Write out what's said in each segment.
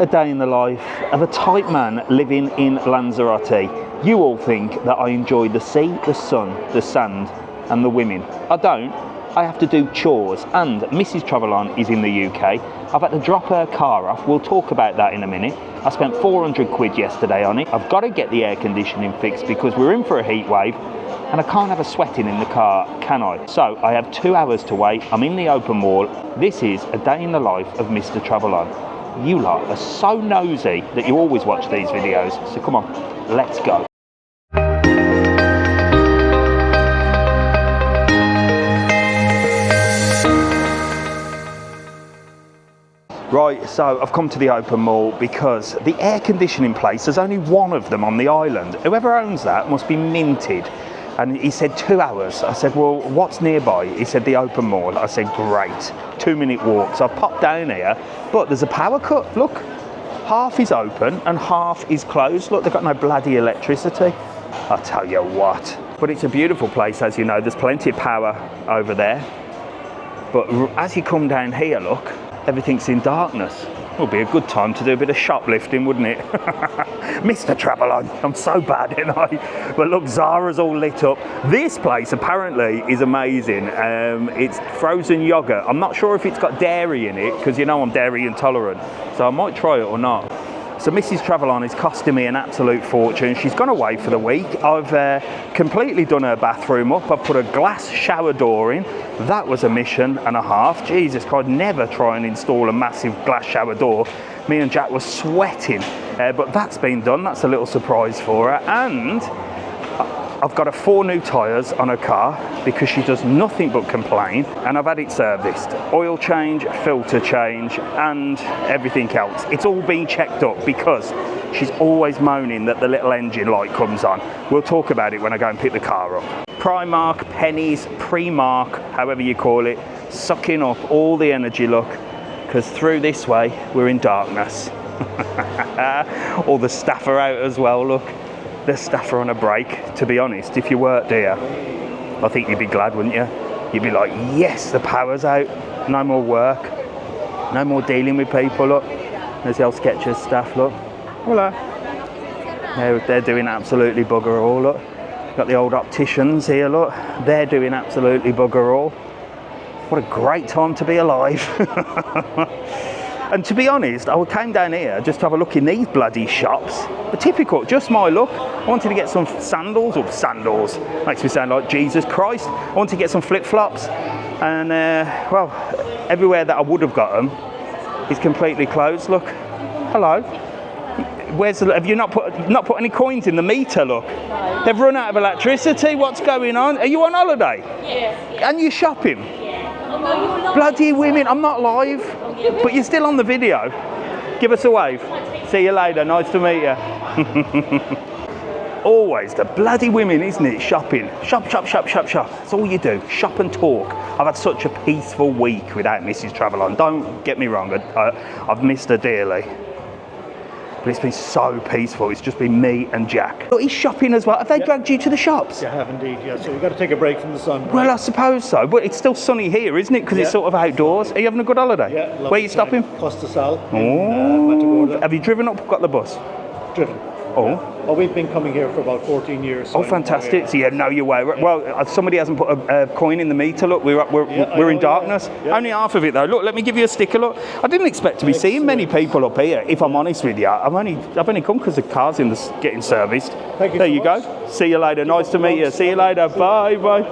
a day in the life of a type man living in Lanzarote. You all think that I enjoy the sea, the sun, the sand and the women. I don't. I have to do chores, and Mrs. TravelON is in the UK. I've had to drop her car off. We'll talk about that in a minute. I spent 400 quid yesterday on it. I've got to get the air conditioning fixed because we're in for a heat wave and I can't have a sweating in the car, can I? So I have 2 hours to wait. I'm in the open mall. This is a day in the life of Mr. TravelON. You lot are so nosy that you always watch these videos. So come on, let's go. Right, so I've come to the open mall because the air conditioning place, there's only one of them on the island. Whoever owns that must be minted. And he said 2 hours. I said, well, what's nearby? He said the open mall. I said, great, 2-minute walk. So I've popped down here, but there's a power cut. Look, half is open and half is closed. Look, they've got no bloody electricity. I tell you what. But it's a beautiful place, as you know. There's plenty of power over there. But as you come down here, look, everything's in darkness. It would be a good time to do a bit of shoplifting, wouldn't it? Mr. TravelON, I'm so bad, ain't I? But look, Zara's all lit up. This place apparently is amazing. It's frozen yogurt. I'm not sure if it's got dairy in it, because you know I'm dairy intolerant. So I might try it or not. So Mrs. TravelON is costing me an absolute fortune. She's gone away for the week. I've completely done her bathroom up. I've put a glass shower door in. That was a mission and a half. Jesus Christ, never try and install a massive glass shower door. Me and Jack were sweating, but that's been done. That's a little surprise for her. And I've got her 4 new tyres on her car because she does nothing but complain, and I've had it serviced. Oil change, filter change, and everything else. It's all been checked up because she's always moaning that the little engine light comes on. We'll talk about it when I go and pick the car up. Primark, pennies, pre-mark, however you call it, sucking up all the energy, look, because through this way, we're in darkness. All the staff are out as well, look. The staff are on a break. To be honest, if you worked here, I think you'd be glad, wouldn't you? You'd be like, yes, the power's out, no more work, no more dealing with people, look. There's the old Skechers staff, look. Hello. They're doing absolutely bugger all, look. Got the old opticians here, look. They're doing absolutely bugger all. What a great time to be alive. And to be honest, I came down here just to have a look in these bloody shops. But typical, just my look. I wanted to get some sandals, makes me sound like Jesus Christ. I wanted to get some flip-flops. And, well, everywhere that I would have got them is completely closed, look. Hello. Have you not put any coins in the meter, look? No. They've run out of electricity, what's going on? Are you on holiday? Yes. And you're shopping? Yeah. Bloody women, I'm not live, but you're still on the video. Give us a wave. See you later, nice to meet you. Always the bloody women, isn't it? Shopping. Shop, shop, shop, shop, shop. That's all you do. Shop and talk. I've had such a peaceful week without Mrs. TravelON. Don't get me wrong, I've missed her dearly. But it's been so peaceful. It's just been me and Jack. Look, he's shopping as well. Have they dragged you to the shops? Yeah, I have indeed, yeah. So we've got to take a break from the sun. Right? Well, I suppose so. But it's still sunny here, isn't it? Because it's sort of outdoors. Are you having a good holiday? Yeah. Where are you stopping? Costa Sal. Oh. Have you driven up, got the bus? Driven. Oh. Oh, we've been coming here for about 14 years. So oh, fantastic. So you know your way. Well, somebody hasn't put a coin in the meter. Look, we're in darkness. Yeah. Only half of it, though. Look, let me give you a sticker, look. I didn't expect to be seeing many people up here, if I'm honest with you. I've only come because the car's getting serviced. Thank you. There you go. See you later. Nice to meet you. See you later. Bye. Bye.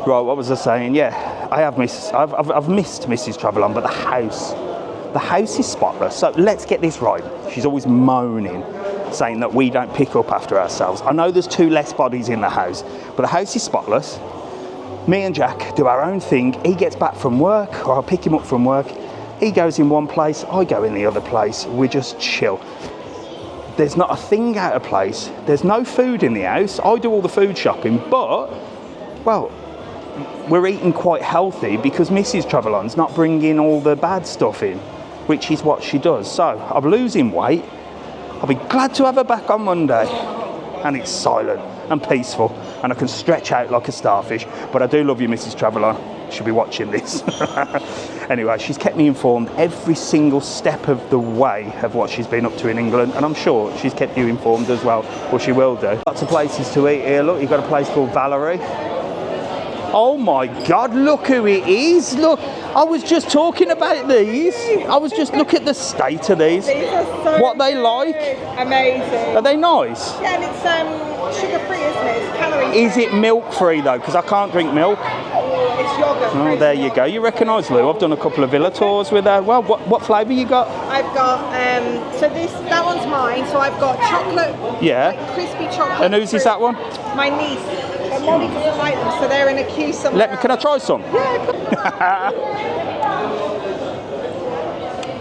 Right, what was I saying? Yeah, I've missed Mrs. TravelON, but the house is spotless. So let's get this right. She's always moaning, saying that we don't pick up after ourselves. I know there's 2 less bodies in the house, but the house is spotless. Me and Jack do our own thing. He gets back from work, or I'll pick him up from work. He goes in one place, I go in the other place. We just chill. There's not a thing out of place. There's no food in the house. I do all the food shopping, but, well, we're eating quite healthy because Mrs. TravelON's not bringing all the bad stuff in, which is what she does. So I'm losing weight. I'll be glad to have her back on Monday. And it's silent and peaceful, and I can stretch out like a starfish. But I do love you, Mrs. TravelON. She'll be watching this. Anyway, she's kept me informed every single step of the way of what she's been up to in England, and I'm sure she's kept you informed as well, or she will do. Lots of places to eat here. Look, you've got a place called Valerie. Oh my God, look who it is. Look, I was just talking about these. I was just, look at the state of these. These are so what they good. like. Amazing. Are they nice? Yeah, and it's sugar-free, isn't it? It's calorie-free. Is it milk-free though? Because I can't drink milk. It's yogurt. Oh, there you go. You recognise Lou. I've done a couple of villa tours with her. Well, what flavour you got? I've got, that one's mine. So I've got chocolate. Yeah. Like crispy chocolate. And whose is that one? My niece. And Molly doesn't like them, so they're in a queue somewhere. Can I try some? Yeah,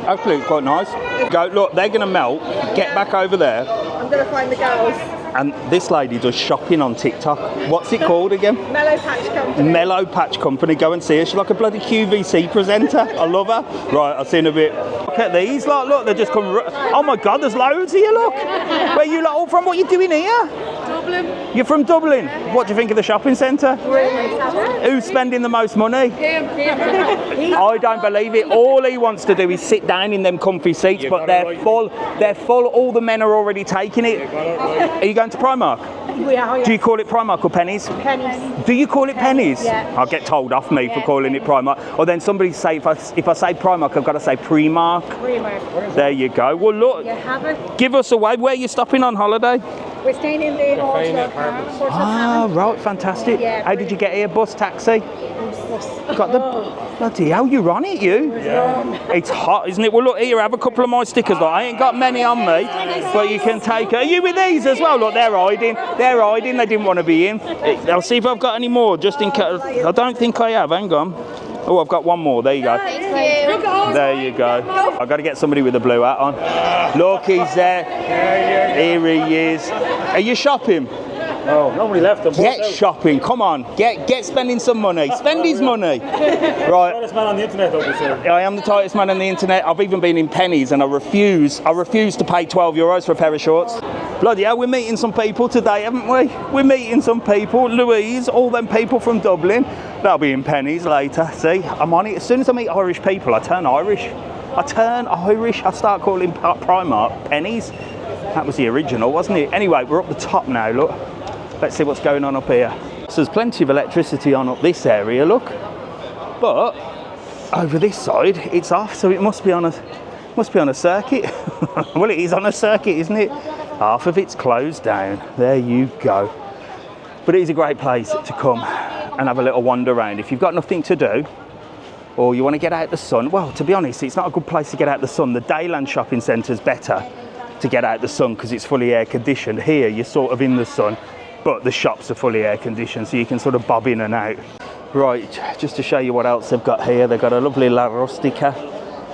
Hopefully it's quite nice. Go, look, they're going to melt. Get back over there. I'm going to find the girls. And this lady does shopping on TikTok. What's it called again? Mellow Patch Company. Mellow Patch Company. Go and see her. She's like a bloody QVC presenter. I love her. Right, I'll see you in a bit. Look at these. Look, they just come. Oh my God, there's loads here. Look. Where you lot all from? What are you doing here? Dublin. You're from Dublin. What do you think of the shopping centre? Who's spending the most money? I don't believe it. All he wants to do is sit down in them comfy seats, but they're full. They're full. All the men are already taking it. Are you going to Primark? We are, Do you call it Primark or Pennies? Pennies. Do you call it Pennies? Yeah. I'll get told off me for calling it Primark. Or then somebody say, if I say Primark, I've got to say Primark. There you go. Well, look, give us away. Where are you stopping on holiday? We're staying in the Ah, right, fantastic. Yeah, How did you get here? Bus, taxi? Got the bloody hell, you're on it, you. Yeah. It's hot, isn't it? Well, look here, have a couple of my stickers. Look, I ain't got many on me, but you can take. Are you with these as well? Look, they're hiding. They're hiding. They didn't want to be in. I'll see if I've got any more, just in case. I don't think I have. Hang on. Oh, I've got one more. There you go. There you go. I've got to get somebody with a blue hat on. Look, he's there. Here he is. Are you shopping? Oh, nobody left them. Get shopping, come on. Get spending some money. Spend his money. Right. Tightest man on the internet, obviously. I am the tightest man on the internet. I've even been in Pennies and I refuse to pay €12 for a pair of shorts. Bloody hell, we're meeting some people today, haven't we? We're meeting some people. Louise, all them people from Dublin. They'll be in Pennies later. See, I'm on it. As soon as I meet Irish people, I turn Irish. I start calling Primark Pennies. That was the original, wasn't it? Anyway, we're up the top now, look. Let's see what's going on up here. So there's plenty of electricity on up this area, look. But over this side, it's off, so it must be on a circuit. Well, it is on a circuit, isn't it? Half of it's closed down. There you go. But it is a great place to come and have a little wander around. If you've got nothing to do, or you want to get out the sun, well, to be honest, it's not a good place to get out the sun. The Dayland shopping centre's better to get out the sun because it's fully air conditioned. Here, you're sort of in the sun, but the shops are fully air conditioned, so you can sort of bob in and out. Right, just to show you what else they've got here, they've got a lovely La Rustica.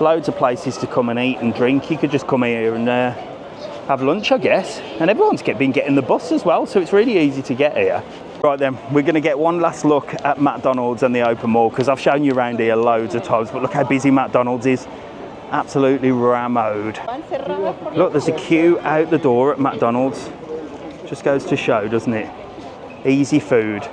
Loads of places to come and eat and drink. You could just come here and have lunch, I guess. And everyone's been getting the bus as well, so it's really easy to get here. Right then, we're going to get one last look at McDonald's and the Open Mall, because I've shown you around here loads of times, but look how busy McDonald's is. Absolutely rammed. Look, there's a queue out the door at McDonald's. Just goes to show, doesn't it? Easy food.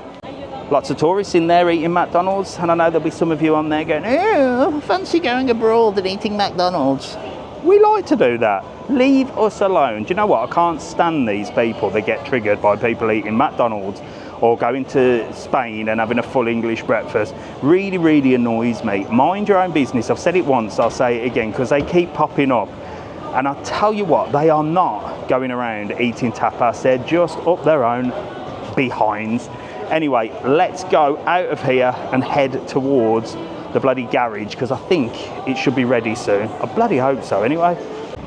Lots of tourists in there eating McDonald's, and I know there'll be some of you on there going, oh, fancy going abroad and eating McDonald's. We like to do that. Leave us alone. Do you know what? I can't stand these people that get triggered by people eating McDonald's or going to Spain and having a full English breakfast. Really, really annoys me. Mind your own business. I've said it once, I'll say it again, because they keep popping up. And I tell you what, they are not going around eating tapas. They're just up their own behinds. Anyway, let's go out of here and head towards the bloody garage, because I think it should be ready soon. I bloody hope so anyway.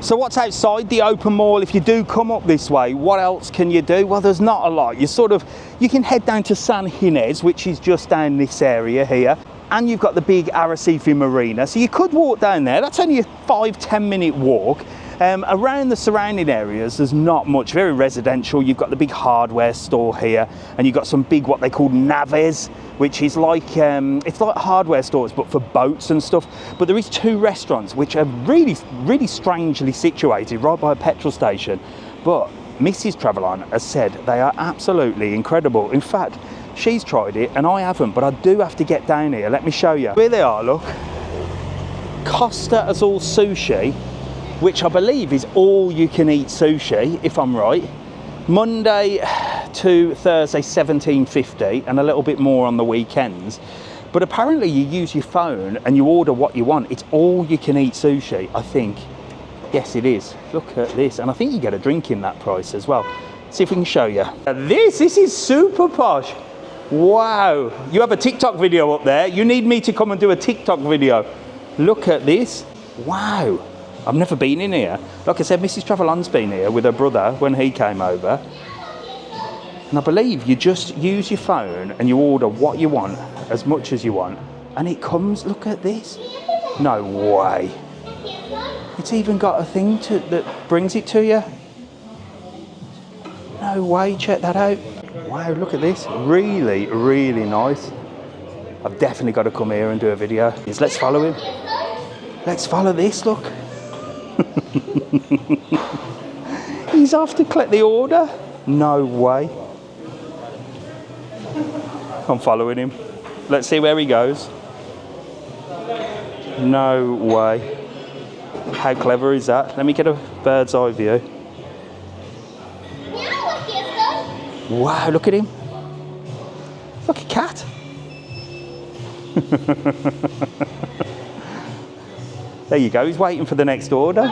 So what's outside the Open Mall? If you do come up this way, what else can you do? Well, there's not a lot. You can head down to San Ginés, which is just down this area here. And you've got the big Arrecife Marina. So you could walk down there. That's only a 5-10 minute walk. Around the surrounding areas, there's not much, very residential. You've got the big hardware store here, and you've got some big, what they call naves, which is like, it's like hardware stores, but for boats and stuff. But there is 2 restaurants, which are really, really strangely situated right by a petrol station. But Mrs. TravelON has said they are absolutely incredible. In fact, she's tried it and I haven't, but I do have to get down here. Let me show you. Here they are, look. Costa as all sushi, which I believe is all you can eat sushi, if I'm right. Monday to Thursday, $17.50, and a little bit more on the weekends. But apparently you use your phone and you order what you want. It's all you can eat sushi, I think. Yes, it is. Look at this. And I think you get a drink in that price as well. See if we can show you. This is super posh. Wow. You have a TikTok video up there. You need me to come and do a TikTok video. Look at this. Wow. I've never been in here. Like I said, Mrs. TravelOn's been here with her brother when he came over. And I believe you just use your phone and you order what you want, as much as you want. And it comes, look at this. No way. It's even got a thing that brings it to you. No way, check that out. Wow, look at this. Really, really nice. I've definitely got to come here and do a video. Let's follow him. Let's follow this, look. He's off to collect the order. No way. I'm following him. Let's see where he goes. No way. How clever is that? Let me get a bird's eye view. Wow, look at him. It's like a cat. There you go, he's waiting for the next order.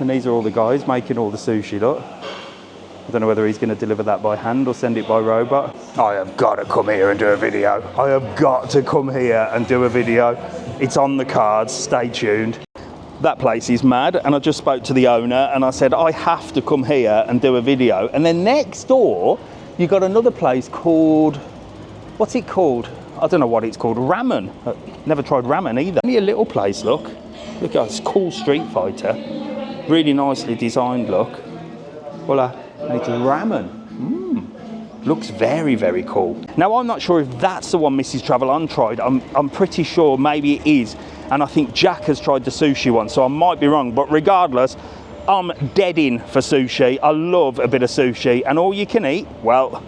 And these are all the guys making all the sushi, look. I don't know whether he's going to deliver that by hand or send it by robot. I have got to come here and do a video. I have got to come here and do a video. It's on the cards, stay tuned. That place is mad, and I just spoke to the owner and I said, I have to come here and do a video. And then next door, you got another place called, what's it called? I don't know what it's called, ramen. Never tried ramen either. Only a little place, look. Look at this cool Street Fighter. Really nicely designed, look. Voila, and it's ramen. Looks very, very cool. Now, I'm not sure if that's the one Mrs. TravelOn tried. I'm pretty sure maybe it is. And I think Jack has tried the sushi one, so I might be wrong. But regardless, I'm dead in for sushi. I love a bit of sushi. And all you can eat, well,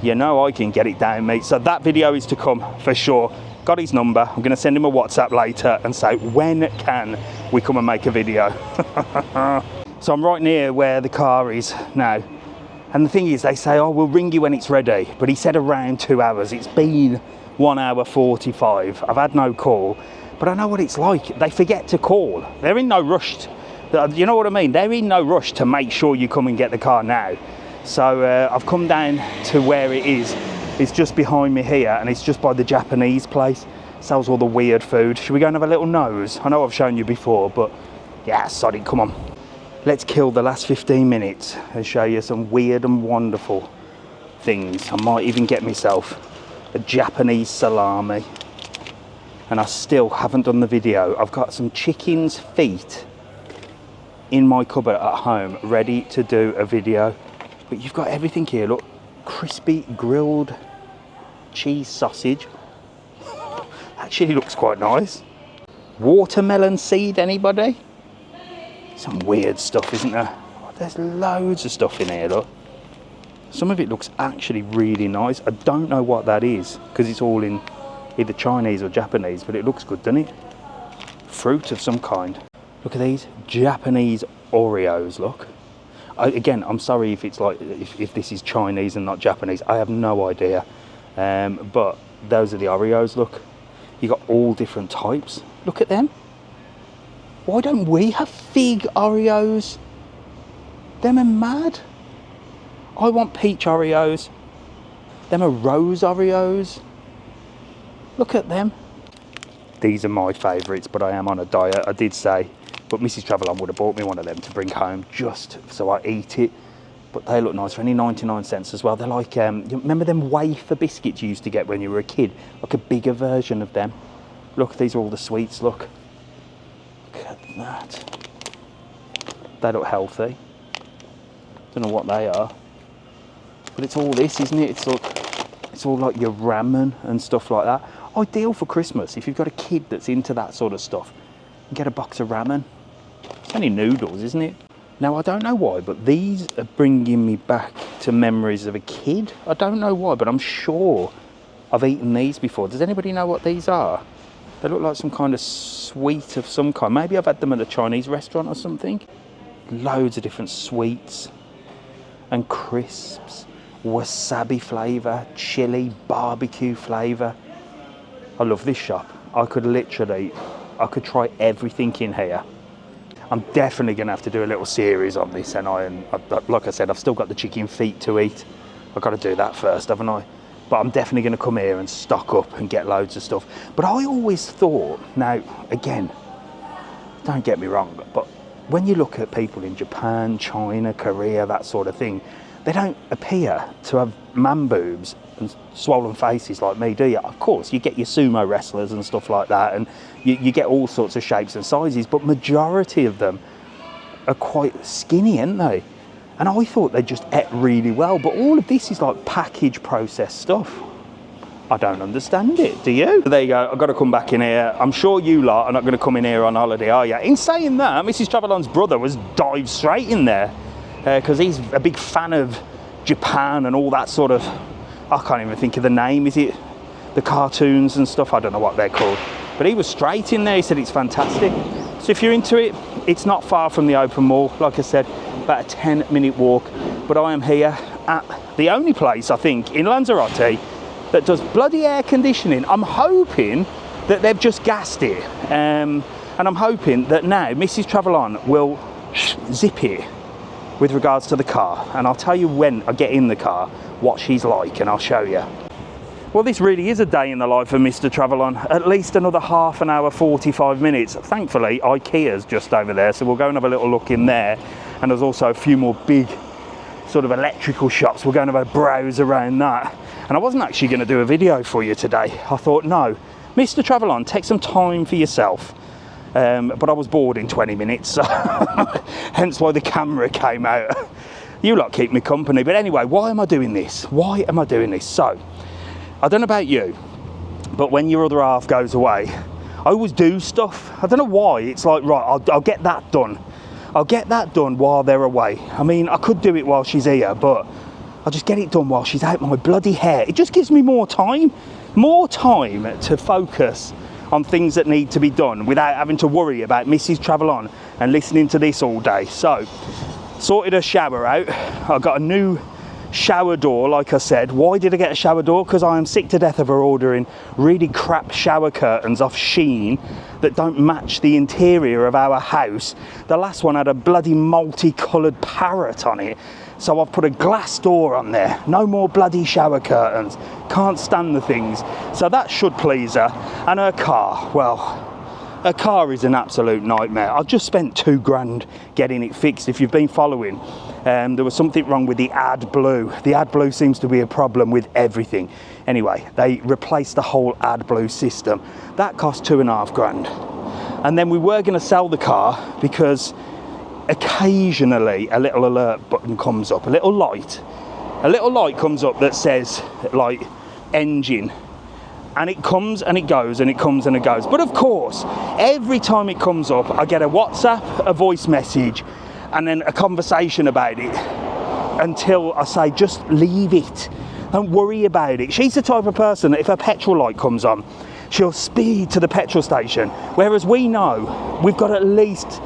you know I can get it down, mate. So that video is to come for sure. Got his number. I'm going to send him a WhatsApp later and say, when can we come and make a video? So I'm right near where the car is now. And the thing is, they say, oh, we'll ring you when it's ready. But he said around 2 hours. It's been 1 hour 45. I've had no call. But I know what it's like. They forget to call. They're in no rush. You know what I mean? They're in no rush to make sure you come and get the car now. So I've come down to where it is. It's just behind me here, and it's just by the Japanese place. Sells all the weird food. Should we go and have a little nose? I know I've shown you before, but yeah, sorry, come on. Let's kill the last 15 minutes and show you some weird and wonderful things. I might even get myself a Japanese salami. And I still haven't done the video. I've got some chicken's feet in my cupboard at home, ready to do a video. But you've got everything here, look. Crispy grilled cheese sausage. Actually looks quite nice. Watermelon seed, anybody? Some weird stuff, isn't there? Oh, there's loads of stuff in here, look. Some of it looks actually really nice. I don't know what that is, because it's all in either Chinese or Japanese, but it looks good, doesn't it? Fruit of some kind. Look at these Japanese Oreos, look. Again, I'm sorry if it's like, if this is Chinese and not Japanese. I have no idea. But those are the Oreos, look. You got all different types. Look at them. Why don't we have fig Oreos? Them are mad. I want peach Oreos. Them are rose Oreos. Look at them. These are my favourites, but I am on a diet, I did say. But Mrs. TravelOn would have bought me one of them to bring home just so I eat it. But they look nice for only 99 cents as well. They're like, you remember them wafer biscuits you used to get when you were a kid? Like a bigger version of them. Look, these are all the sweets, look. Look at that. They look healthy. Don't know what they are. But it's all this, isn't it? It's all like your ramen and stuff like that. Ideal for Christmas. If you've got a kid that's into that sort of stuff, get a box of ramen. It's only noodles, isn't it? Now, I don't know why, but these are bringing me back to memories of a kid. I don't know why, but I'm sure I've eaten these before. Does anybody know what these are? They look like some kind of sweet of some kind. Maybe I've had them at a Chinese restaurant or something. Loads of different sweets and crisps. Wasabi flavour, chili, barbecue flavour. I love this shop. I could try everything in here. I'm definitely going to have to do a little series on this, and like I said, I've still got the chicken feet to eat. I've got to do that first, haven't I? But I'm definitely going to come here and stock up and get loads of stuff. But I always thought, now, again, don't get me wrong, but when you look at people in Japan, China, Korea, that sort of thing, they don't appear to have man boobs and swollen faces like me, do you? Of course, you get your sumo wrestlers and stuff like that, and you get all sorts of shapes and sizes, but majority of them are quite skinny, aren't they? And I thought they just ate really well, but all of this is like packaged processed stuff. I don't understand it, do you? There you go, I've got to come back in here. I'm sure you lot are not going to come in here on holiday, are you? In saying that, Mrs. TravelOn's brother was dived straight in there because he's a big fan of Japan and all that sort of, I can't even think of the name, is it the cartoons and stuff? I don't know what they're called. But he was straight in there, he said it's fantastic. So if you're into it, it's not far from the Open Mall, like I said, about a 10-minute walk. But I am here at the only place, I think, in Lanzarote that does bloody air conditioning. I'm hoping that they've just gassed it. And I'm hoping that now Mrs. TravelOn will zip it with regards to the car. And I'll tell you when I get in the car what she's like, and I'll show you. Well, this really is a day in the life of Mr. TravelOn. At least another half an hour, 45 minutes. Thankfully, IKEA's just over there, so we'll go and have a little look in there. And there's also a few more big sort of electrical shops. We're going to have a browse around that. And I wasn't actually going to do a video for you today. I thought, no, Mr. TravelOn, take some time for yourself. But I was bored in 20 minutes, so hence why the camera came out. You lot keep me company. But anyway, why am I doing this? Why am I doing this? So, I don't know about you, but when your other half goes away, I always do stuff. I don't know why. It's like, right, I'll get that done. I'll get that done while they're away. I mean, I could do it while she's here, but I'll just get it done while she's out my bloody hair. It just gives me more time to focus on things that need to be done without having to worry about Mrs. TravelOn and listening to this all day. So, sorted a shower out. I got a new shower door, like I said. Why did I get a shower door? Because I am sick to death of her ordering really crap shower curtains off Shein that don't match the interior of our house. The last one had a bloody multicoloured parrot on it, so I've put a glass door on there. No more bloody shower curtains. Can't stand the things. So that should please her. And her car, well, her car is an absolute nightmare. I've just spent £2,000 getting it fixed. If you've been following, there was something wrong with the AdBlue. The AdBlue seems to be a problem with everything. Anyway, they replaced the whole AdBlue system. That cost £2,500. And then we were going to sell the car because occasionally a little alert button comes up, a little light comes up that says like engine. And it comes and it goes and it comes and it goes. But of course, every time it comes up, I get a WhatsApp, a voice message, and then a conversation about it until I say, just leave it. Don't worry about it. She's the type of person that if her petrol light comes on, she'll speed to the petrol station. Whereas we know we've got at least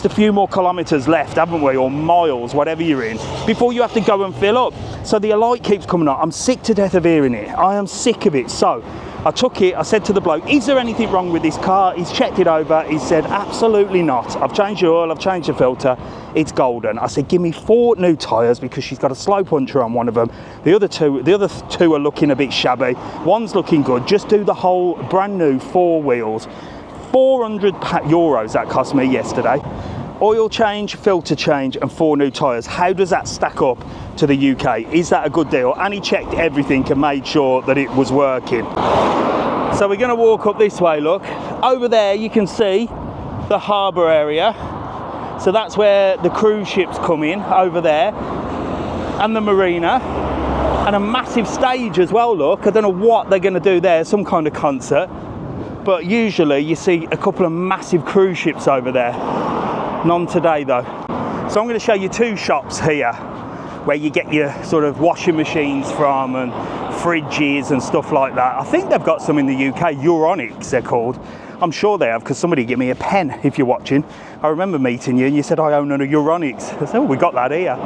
a few more kilometres left, haven't we? Or miles, whatever you're in, before you have to go and fill up. So the light keeps coming on. I'm sick to death of hearing it. I am sick of it. So I took it, I said to the bloke, is there anything wrong with this car? He's checked it over. He said, absolutely not. I've changed the oil, I've changed the filter. It's golden. I said, give me 4 new tyres because she's got a slow puncher on one of them. The other two are looking a bit shabby. One's looking good. Just do the whole brand new 4 wheels. €400 that cost me yesterday. Oil change, filter change, and 4 new tyres. How does that stack up to the UK? Is that a good deal? And he checked everything and made sure that it was working. So we're going to walk up this way, look. Over there you can see the harbour area. So that's where the cruise ships come in, over there. And the marina. And a massive stage as well, look. I don't know what they're going to do there, some kind of concert. But usually you see a couple of massive cruise ships over there. None today though. So I'm going to show you 2 shops here where you get your sort of washing machines from and fridges and stuff like that. I think they've got some in the UK, Euronics they're called. I'm sure they have, because somebody gave me a pen, if you're watching. I remember meeting you and you said, I own a Euronics. I said, oh, we got that here.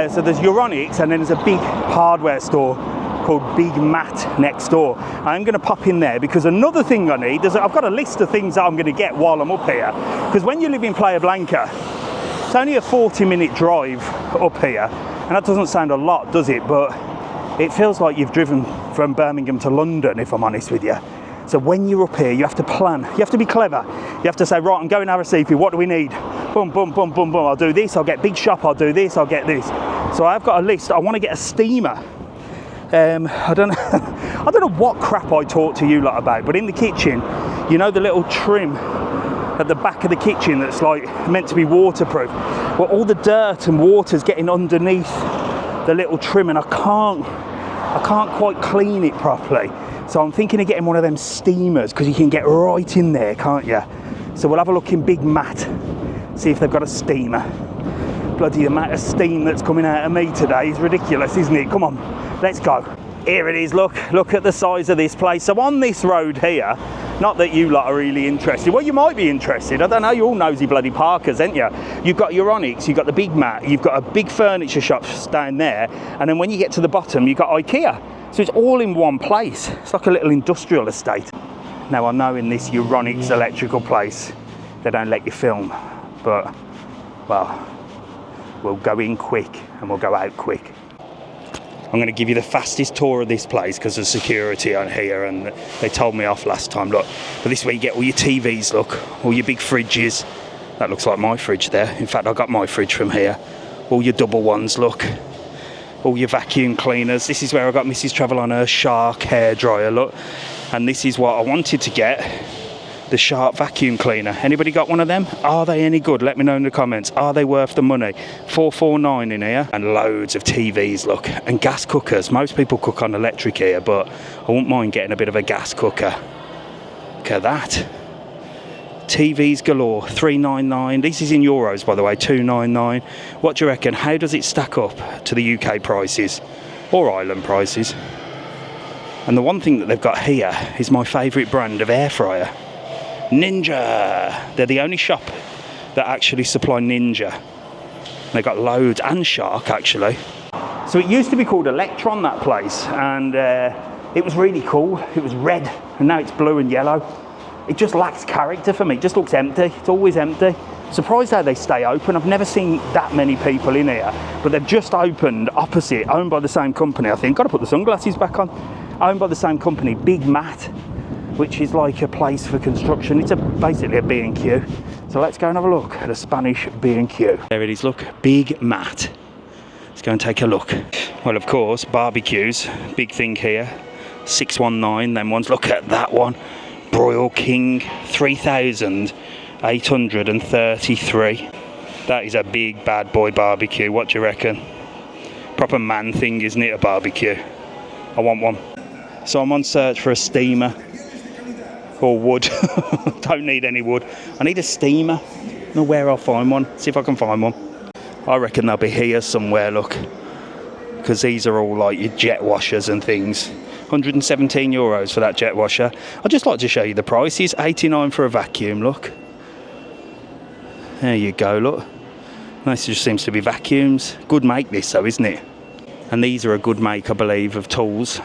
So there's Euronics, and then there's a big hardware store called Big Mat next door. I'm going to pop in there because another thing I need, I've got a list of things that I'm going to get while I'm up here. Because when you live in Playa Blanca, it's only a 40-minute drive up here. And that doesn't sound a lot, does it? But it feels like you've driven from Birmingham to London, if I'm honest with you. So when you're up here, you have to plan. You have to be clever. You have to say, right, I'm going to Arrecife. What do we need? Boom, boom, boom, boom, boom. I'll do this. I'll get Big Shop. I'll do this. I'll get this. So I've got a list. I want to get a steamer. I don't know what crap I talked to you lot about, but in the kitchen, you know the little trim at the back of the kitchen that's like meant to be waterproof? Well, all the dirt and water's getting underneath the little trim, and I can't quite clean it properly. So I'm thinking of getting one of them steamers, because you can get right in there, can't you? So we'll have a look in Big Mat, see if they've got a steamer. Bloody amount of steam that's coming out of me today is ridiculous, isn't it? Come on, let's go. Here it is, look at the size of this place. So on this road here, not that you lot are really interested, well, you might be interested, I don't know, you're all nosy bloody parkers, ain't you? You've got Euronics, you've got the Big Mat, you've got a big furniture shop down there, and then when you get to the bottom, you've got IKEA. So it's all in one place. It's like a little industrial estate. Now I know in this Euronics electrical place, they don't let you film, but, well, we'll go in quick and we'll go out quick. I'm going to give you the fastest tour of this place because of security on here, and they told me off last time. Look, but this is where you get all your TVs, look, all your big fridges. That looks like my fridge there. In fact, I got my fridge from here. All your double ones, look. All your vacuum cleaners. This is where I got Mrs. TravelON her Shark hairdryer, look. And this is what I wanted to get, the Shark vacuum cleaner. Anybody got one of them? Are they any good? Let me know in the comments. Are they worth the money? $449 in here. And loads of TVs, look. And gas cookers. Most people cook on electric here, but I wouldn't mind getting a bit of a gas cooker. Look at that. TVs galore, $399. This is in euros, by the way, $299. What do you reckon? How does it stack up to the UK prices or Ireland prices? And the one thing that they've got here is my favourite brand of air fryer, Ninja. They're the only shop that actually supply Ninja. They've got loads, and Shark actually. So it used to be called Electron, that place, and it was really cool. It was red, and now it's blue and yellow. It just lacks character for me. It just looks empty. It's always empty. Surprised how they stay open. I've never seen that many people in here, but they've just opened opposite, owned by the same company, I think. Got to put the sunglasses back on. Owned by the same company, Big Mat, which is like a place for construction. It's basically a B&Q. So let's go and have a look at a Spanish B&Q. There it is, look, Big Mat. Let's go and take a look. Well, of course, barbecues, big thing here. 619, them ones. Look at that one. Broil King, 3,833. That is a big bad boy barbecue. What do you reckon? Proper man thing, isn't it, a barbecue? I want one. So I'm on search for a steamer or wood. Don't need any wood. I need a steamer. I don't know where I'll find one. See if I can find one. I reckon they'll be here somewhere, look, because these are all like your jet washers and things. 117 euros for that jet washer. I'd just like to show you the prices. 89 for a vacuum, look. There you go, look. This just seems to be vacuums. Good make this though, isn't it? And these are a good make, I believe, of tools.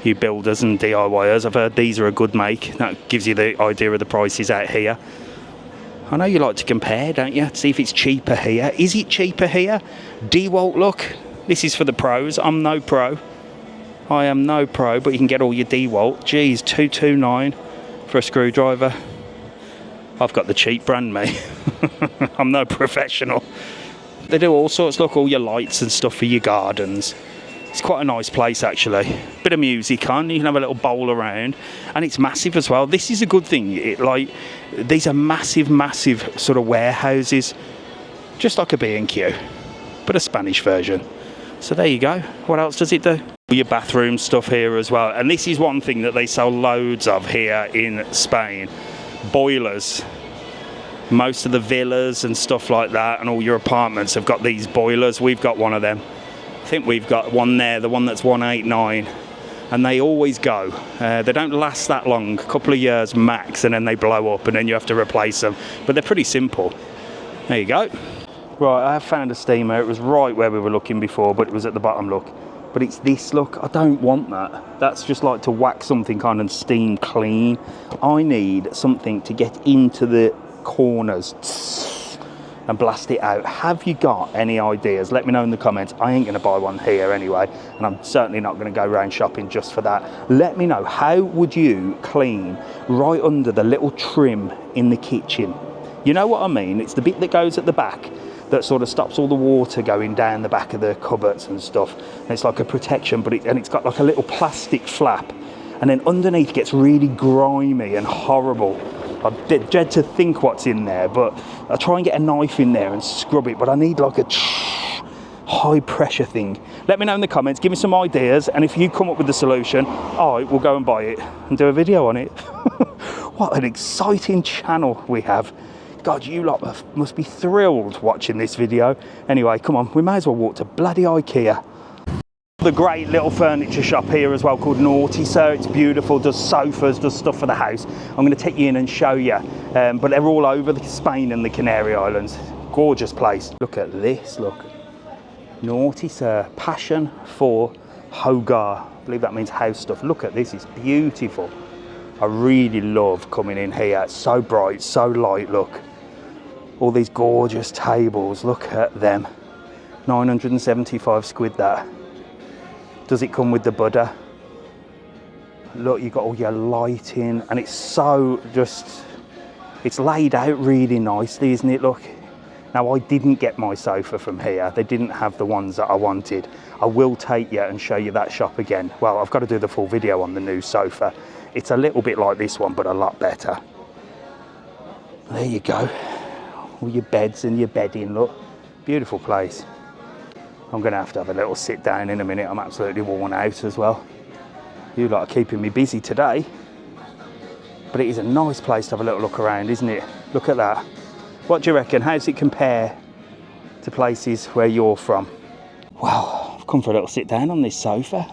You builders and DIYers, I've heard these are a good make. That gives you the idea of the prices out here. I know you like to compare, don't you? See if it's cheaper here. Is it cheaper here? DeWalt, look. This is for the pros. I'm no pro. I am no pro, but you can get all your DeWalt. Geez, $229 for a screwdriver. I've got the cheap brand, mate. I'm no professional. They do all sorts. Look, all your lights and stuff for your gardens. It's quite a nice place, actually. Bit of music on. You can have a little bowl around, and it's massive as well. This is a good thing. These are massive, massive sort of warehouses, just like a B&Q, but a Spanish version. So there you go. What else does it do? Your bathroom stuff here as well, and this is one thing that they sell loads of here in Spain. Boilers. Most of the villas and stuff like that and all your apartments have got these boilers. We've got one of them. I think we've got one there, the one that's 189, and they always go. They don't last that long, a couple of years max, and then they blow up and then you have to replace them. But they're pretty simple. There you go. Right, I have found a steamer. It was right where we were looking before, but it was at the bottom, look. But it's this, look. I don't want that. That's just like to whack something on and steam clean. I need something to get into the corners and blast it out. Have you got any ideas? Let me know in the comments. I ain't going to buy one here anyway, and I'm certainly not going to go around shopping just for that. Let me know, how would you clean right under the little trim in the kitchen? You know what I mean? It's the bit that goes at the back that sort of stops all the water going down the back of the cupboards and stuff. And it's like a protection, but it's got like a little plastic flap, and then underneath it gets really grimy and horrible. I dread to think what's in there, but I'll try and get a knife in there and scrub it, but I need like a high pressure thing. Let me know in the comments, give me some ideas, and if you come up with the solution, I will go and buy it and do a video on it. What an exciting channel we have. God, you lot must be thrilled watching this video. Anyway, come on, we may as well walk to bloody IKEA. The great little furniture shop here as well called Naughty Sir. It's beautiful, does sofas, does stuff for the house. I'm going to take you in and show you. But they're all over Spain and the Canary Islands. Gorgeous place. Look at this, look. Naughty Sir, passion for hogar. I believe that means house stuff. Look at this, it's beautiful. I really love coming in here. It's so bright, so light, look. All these gorgeous tables, look at them. 975 squid that. Does it come with the Buddha? Look, you've got all your lighting, and it's so just, it's laid out really nicely, isn't it? Look. Now, I didn't get my sofa from here. They didn't have the ones that I wanted. I will take you and show you that shop again. Well, I've got to do the full video on the new sofa. It's a little bit like this one, but a lot better. There you go. All your beds and your bedding, look. Beautiful place. I'm going to have a little sit down in a minute. I'm absolutely worn out as well. You lot are keeping me busy today. But it is a nice place to have a little look around, isn't it? Look at that. What do you reckon? How does it compare to places where you're from? Well, I've come for a little sit down on this sofa.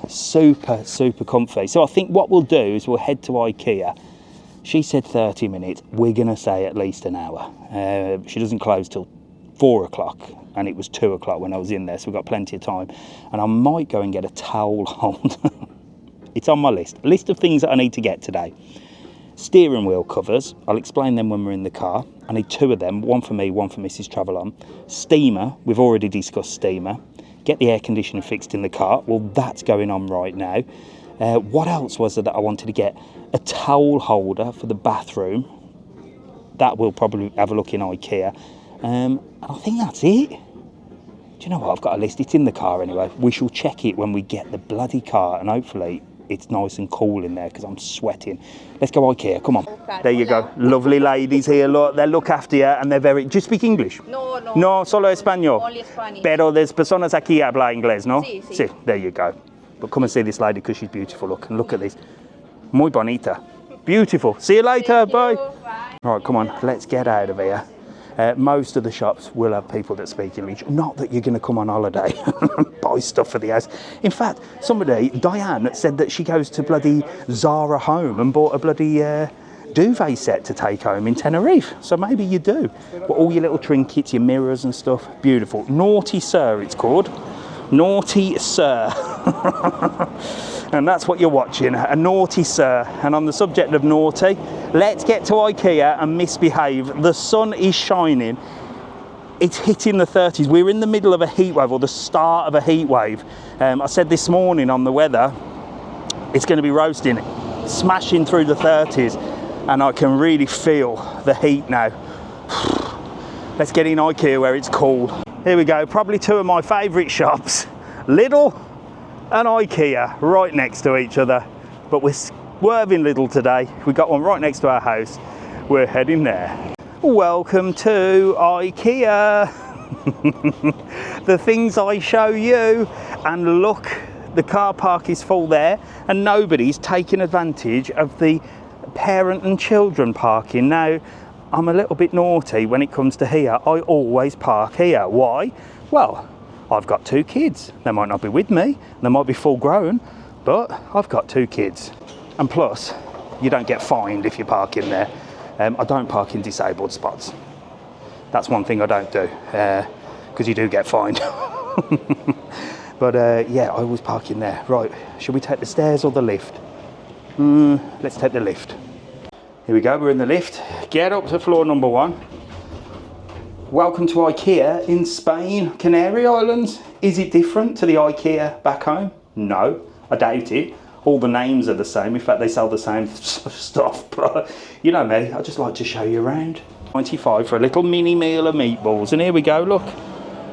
Super, super comfy. So I think what we'll do is we'll head to IKEA. She said 30 minutes. We're going to say at least an hour. She doesn't close till 4 o'clock, and it was 2 o'clock when I was in there, so we've got plenty of time. And I might go and get a towel holder. It's on my list. A list of things that I need to get today. Steering wheel covers. I'll explain them when we're in the car. I need 2 of them, one for me, one for Mrs. TravelON. Steamer. We've already discussed steamer. Get the air conditioner fixed in the car. Well, that's going on right now. What else was there that I wanted to get? A towel holder for the bathroom. That we'll probably have a look in IKEA. And I think that's it. Do you know what? I've got a list. It's in the car anyway. We shall check it when we get the bloody car, and hopefully it's nice and cool in there because I'm sweating. Let's go IKEA. Come on. There you go. Lovely ladies here. Look, they look after you, and they're very... Do you speak English? No, no. No, solo español. Only Spanish. Pero there's personas aquí habla inglés, no? Sí, sí. Sí, there you go. But come and see this lady because she's beautiful. Look, and look at this. Muy bonita. Beautiful. See you later. Bye. Bye. Right, come on. Let's get out of here. Most of the shops will have people that speak English. Not that you're going to come on holiday and buy stuff for the house. In fact, somebody, Diane, said that she goes to bloody Zara Home and bought a bloody duvet set to take home in Tenerife. So maybe you do. But all your little trinkets, your mirrors and stuff. Beautiful. Naughty Sir, it's called. Naughty Sir. And that's what you're watching, a Naughty Sir. And on the subject of naughty, let's get to IKEA and misbehave. The sun is shining. It's hitting the 30s. We're in the middle of a heat wave, or the start of a heat wave. I said this morning on the weather, it's going to be roasting, smashing through the 30s. And I can really feel the heat now. Let's get in IKEA where it's cold. Here we go, probably 2 of my favourite shops. Lidl and IKEA right next to each other, but we're swerving Lidl today. We've got one right next to our house. We're heading there. Welcome to IKEA. The things I show you, and look, the car park is full there and nobody's taking advantage of the parent and children parking. Now, I'm a little bit naughty when it comes to here. I always park here. Why? Well, I've got 2 kids. They might not be with me, they might be full grown, but I've got 2 kids. And plus, you don't get fined if you park in there. I don't park in disabled spots. That's one thing I don't do, because you do get fined. But yeah, I always park in there. Right, should we take the stairs or the lift? Let's take the lift. Here we go, we're in the lift. Get up to floor number 1. Welcome to IKEA in Spain, Canary Islands. Is it different to the IKEA back home? No, I doubt it. All the names are the same. In fact, they sell the same stuff. But you know me, I just like to show you around. 95 for a little mini meal of meatballs. And here we go, look.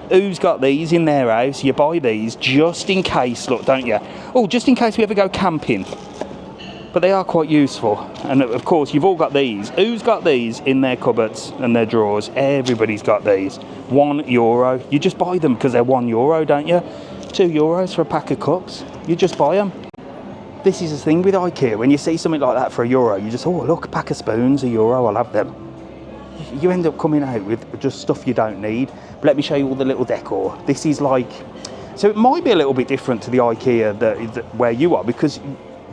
Who's got these in their house? You buy these just in case, look, don't you? Oh, just in case we ever go camping. But they are quite useful. And of course, you've all got these. Who's got these in their cupboards and their drawers? Everybody's got these. €1. You just buy them because they're €1, don't you? €2 for a pack of cups. You just buy them. This is the thing with IKEA. When you see something like that for €1, you just, oh, look, a pack of spoons, €1, I'll have them. You end up coming out with just stuff you don't need. But let me show you all the little decor. This is like, so it might be a little bit different to the IKEA where you are, because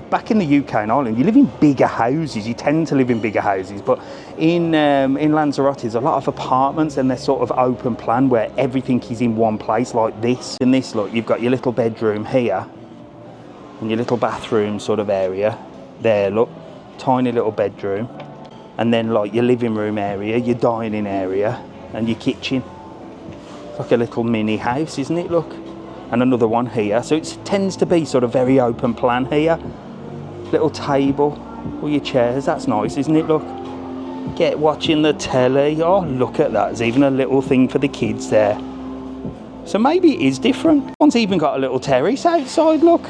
back in the UK and Ireland, you live in bigger houses. You tend to live in bigger houses. But in Lanzarote, there's a lot of apartments, and they're sort of open plan where everything is in one place, like this. In this, look, you've got your little bedroom here, and your little bathroom sort of area. There, look, tiny little bedroom. And then like your living room area, your dining area, and your kitchen. It's like a little mini house, isn't it, look? And another one here. So it tends to be sort of very open plan here. Little table, all your chairs, that's nice, isn't it, look? Get watching the telly. Oh, look at that, there's even a little thing for the kids there. So maybe it is different. One's even got a little terrace outside, look.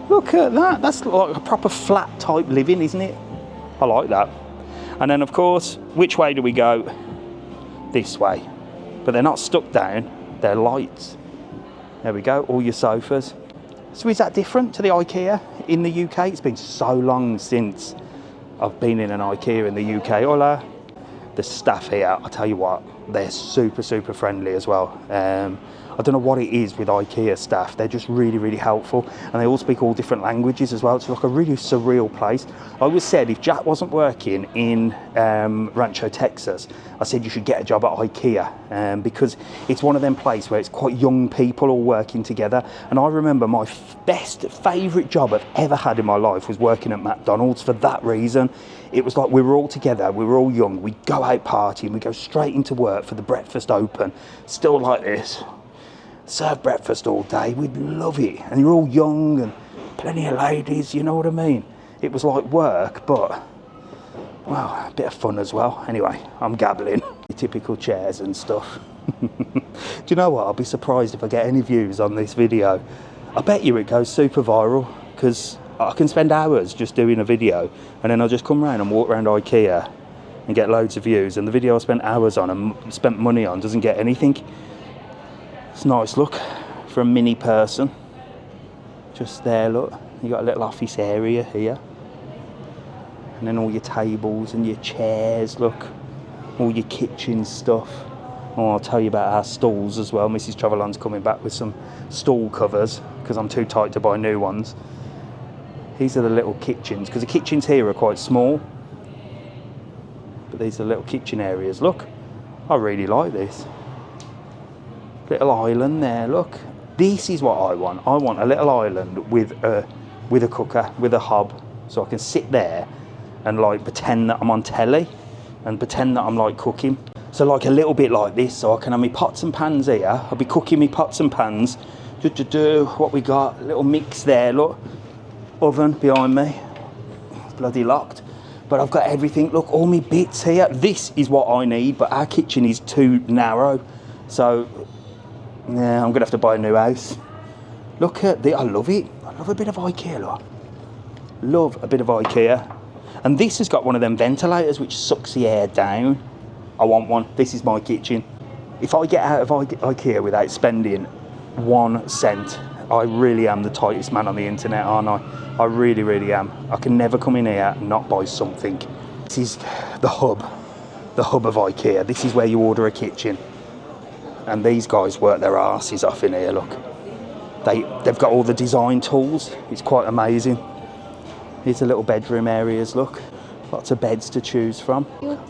Look at that, that's like a proper flat type living, isn't it? I like that. And then of course, which way do we go? This way. But they're not stuck down, they're lights. There we go, all your sofas. So is that different to the IKEA in the UK? It's been so long since I've been in an IKEA in the UK. Hola. The staff here, I tell you what, they're super, super friendly as well. I don't know what it is with IKEA staff. They're just really, really helpful. And they all speak all different languages as well. It's like a really surreal place. I always said if Jack wasn't working in Rancho, Texas, I said you should get a job at IKEA because it's one of them places where it's quite young people all working together. And I remember my best favourite job I've ever had in my life was working at McDonald's for that reason. It was like we were all together, we were all young, we'd go out partying, we'd go straight into work for the breakfast open, still like this. Serve breakfast all day, we'd love it. And you're all young and plenty of ladies, you know what I mean? It was like work, but, well, a bit of fun as well. Anyway, I'm gabbling. Typical chairs and stuff. Do you know what? I'll be surprised if I get any views on this video. I bet you it goes super viral, because I can spend hours just doing a video, and then I'll just come around and walk around IKEA and get loads of views, and the video I spent hours on and spent money on doesn't get anything. It's a nice look for a mini person. Just there, look. You got a little office area here. And then all your tables and your chairs, look. All your kitchen stuff. Oh, I'll tell you about our stalls as well. Mrs. TravelON's coming back with some stall covers because I'm too tight to buy new ones. These are the little kitchens, because the kitchens here are quite small. But these are little kitchen areas. Look, I really like this. Little island there, look. This is what I want. I want a little island with a cooker, with a hob, so I can sit there and like pretend that I'm on telly and pretend that I'm like cooking. So like a little bit like this, so I can have my pots and pans here. I'll be cooking my pots and pans. What we got, a little mix there, look. Oven behind me, bloody locked. But I've got everything, look, all my bits here. This is what I need, but our kitchen is too narrow. So, yeah, I'm gonna have to buy a new house. Look at this, I love it. I love a bit of IKEA, look. Love a bit of IKEA. And this has got one of them ventilators which sucks the air down. I want one, this is my kitchen. If I get out of IKEA without spending 1 cent, I really am the tightest man on the internet, aren't I? I really, really am. I can never come in here and not buy something. This is the hub of IKEA. This is where you order a kitchen. And these guys work their asses off in here, look. They've got all the design tools. It's quite amazing. Here's the little bedroom areas, look. Lots of beds to choose from.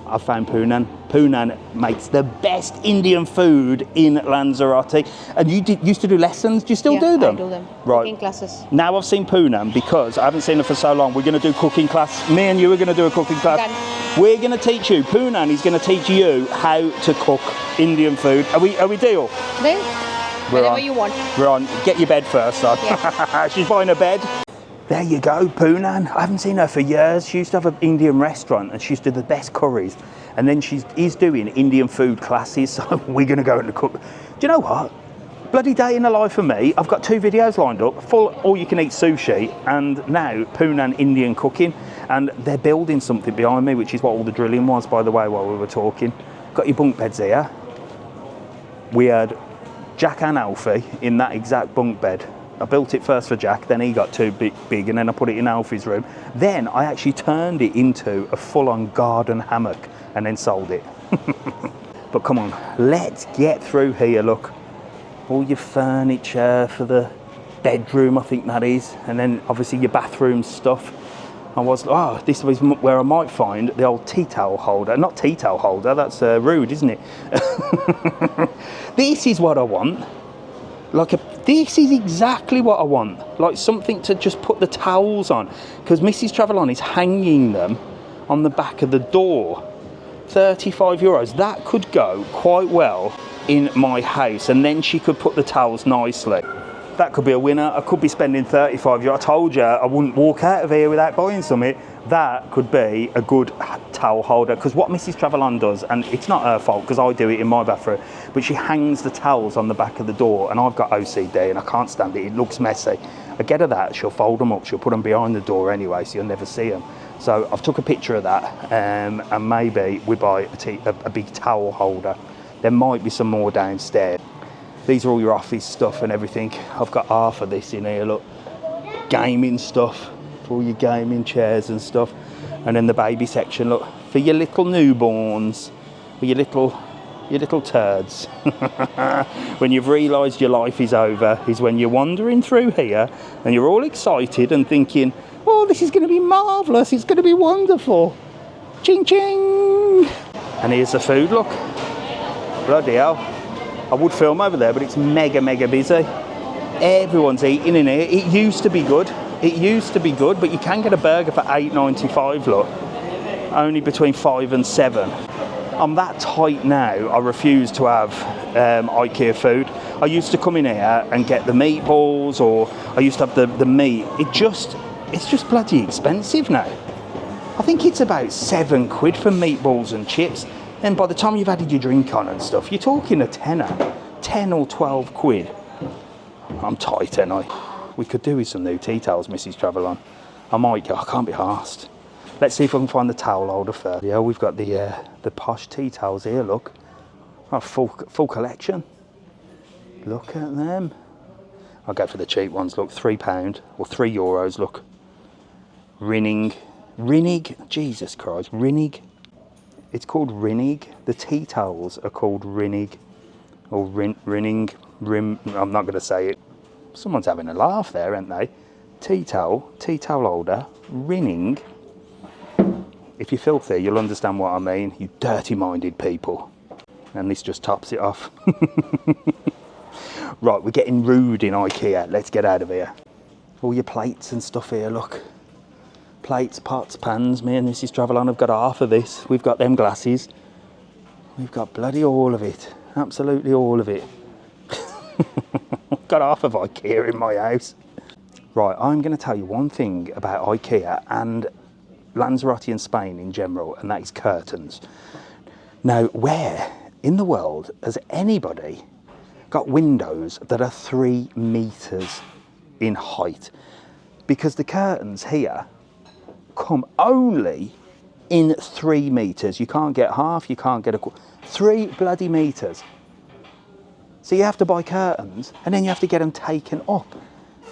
I found Poonan. Poonan makes the best Indian food in Lanzarote. And you used to do lessons. Do you still do them? I do them. Right. Cooking classes. Now I've seen Poonan because I haven't seen her for so long. We're going to do cooking class. Me and you are going to do a cooking class. Done. We're going to teach you. Poonan is going to teach you how to cook Indian food. Are we deal? Then, whatever you want. We're on. Get your bed first, son. Yeah. She's buying a bed. There you go, Poonan. I haven't seen her for years. She used to have an Indian restaurant and she used to do the best curries. And then he's doing Indian food classes, so we're going to go and cook. Do you know what? Bloody day in the life for me. I've got 2 videos lined up, full all-you-can-eat sushi, and now Poonan Indian cooking. And they're building something behind me, which is what all the drilling was, by the way, while we were talking. Got your bunk beds here. We had Jack and Alfie in that exact bunk bed. I built it first for Jack, then he got too big, and then I put it in Alfie's room. Then I actually turned it into a full-on garden hammock and then sold it. But come on, let's get through here, look. All your furniture for the bedroom, I think that is. And then obviously your bathroom stuff. This was where I might find the old tea towel holder. Not tea towel holder, that's rude, isn't it? This is what I want. This is exactly what I want. Like something to just put the towels on. Because Mrs. TravelON is hanging them on the back of the door. €35. That could go quite well in my house. And then she could put the towels nicely. That could be a winner. I could be spending €35. I told you I wouldn't walk out of here without buying something. That could be a good towel holder, because what Mrs. TravelON does, and it's not her fault because I do it in my bathroom, but she hangs the towels on the back of the door, and I've got OCD and I can't stand it. It looks messy. I get her that, she'll fold them up, she'll put them behind the door anyway, so you'll never see them. So I've took a picture of that, and maybe we buy a big towel holder. There might be some more downstairs. These are all your office stuff and everything. I've got half of this in here, look. Gaming stuff, for all your gaming chairs and stuff. And then the baby section, look, for your little newborns, for your little turds. When you've realised your life is over, is when you're wandering through here and you're all excited and thinking, oh, this is going to be marvellous, it's going to be wonderful. Ching ching! And here's the food, look. Bloody hell. I would film over there, but it's mega busy. Everyone's eating in here. It used to be good. It used to be good, but you can get a burger for $8.95, look. Only between 5 and 7. I'm that tight now, I refuse to have IKEA food. I used to come in here and get the meatballs, or I used to have the meat. It's just bloody expensive now. I think it's about £7 for meatballs and chips. And by the time you've added your drink on and stuff, you're talking a tenner, 10 or 12 quid. I'm tight, ain't I? We could do with some new tea towels, Mrs. TravelON. I can't be arsed. Let's see if I can find the towel holder first. Yeah, we've got the posh tea towels here, look. Oh, full collection. Look at them. I'll go for the cheap ones, look, £3 or €3, look. Rinnig, Jesus Christ, Rinnig. It's called Rinnig. The tea towels are called Rinnig. Or Rinning. I'm not going to say it. Someone's having a laugh there, aren't they? Tea towel holder, Rinnig. If you're filthy, you'll understand what I mean. You dirty-minded people. And this just tops it off. Right, we're getting rude in IKEA. Let's get out of here. All your plates and stuff here, look. Plates, pots, pans. Me and Mrs. TravelON have got half of this. We've got them glasses. We've got bloody all of it. Absolutely all of it. Got half of IKEA in my house. Right, I'm going to tell you one thing about IKEA and Lanzarote and Spain in general, and that is curtains. Now, where in the world has anybody got windows that are 3 meters in height? Because the curtains here come only in 3 meters. You can't get half, you can't get 3 bloody meters. So you have to buy curtains and then you have to get them taken up.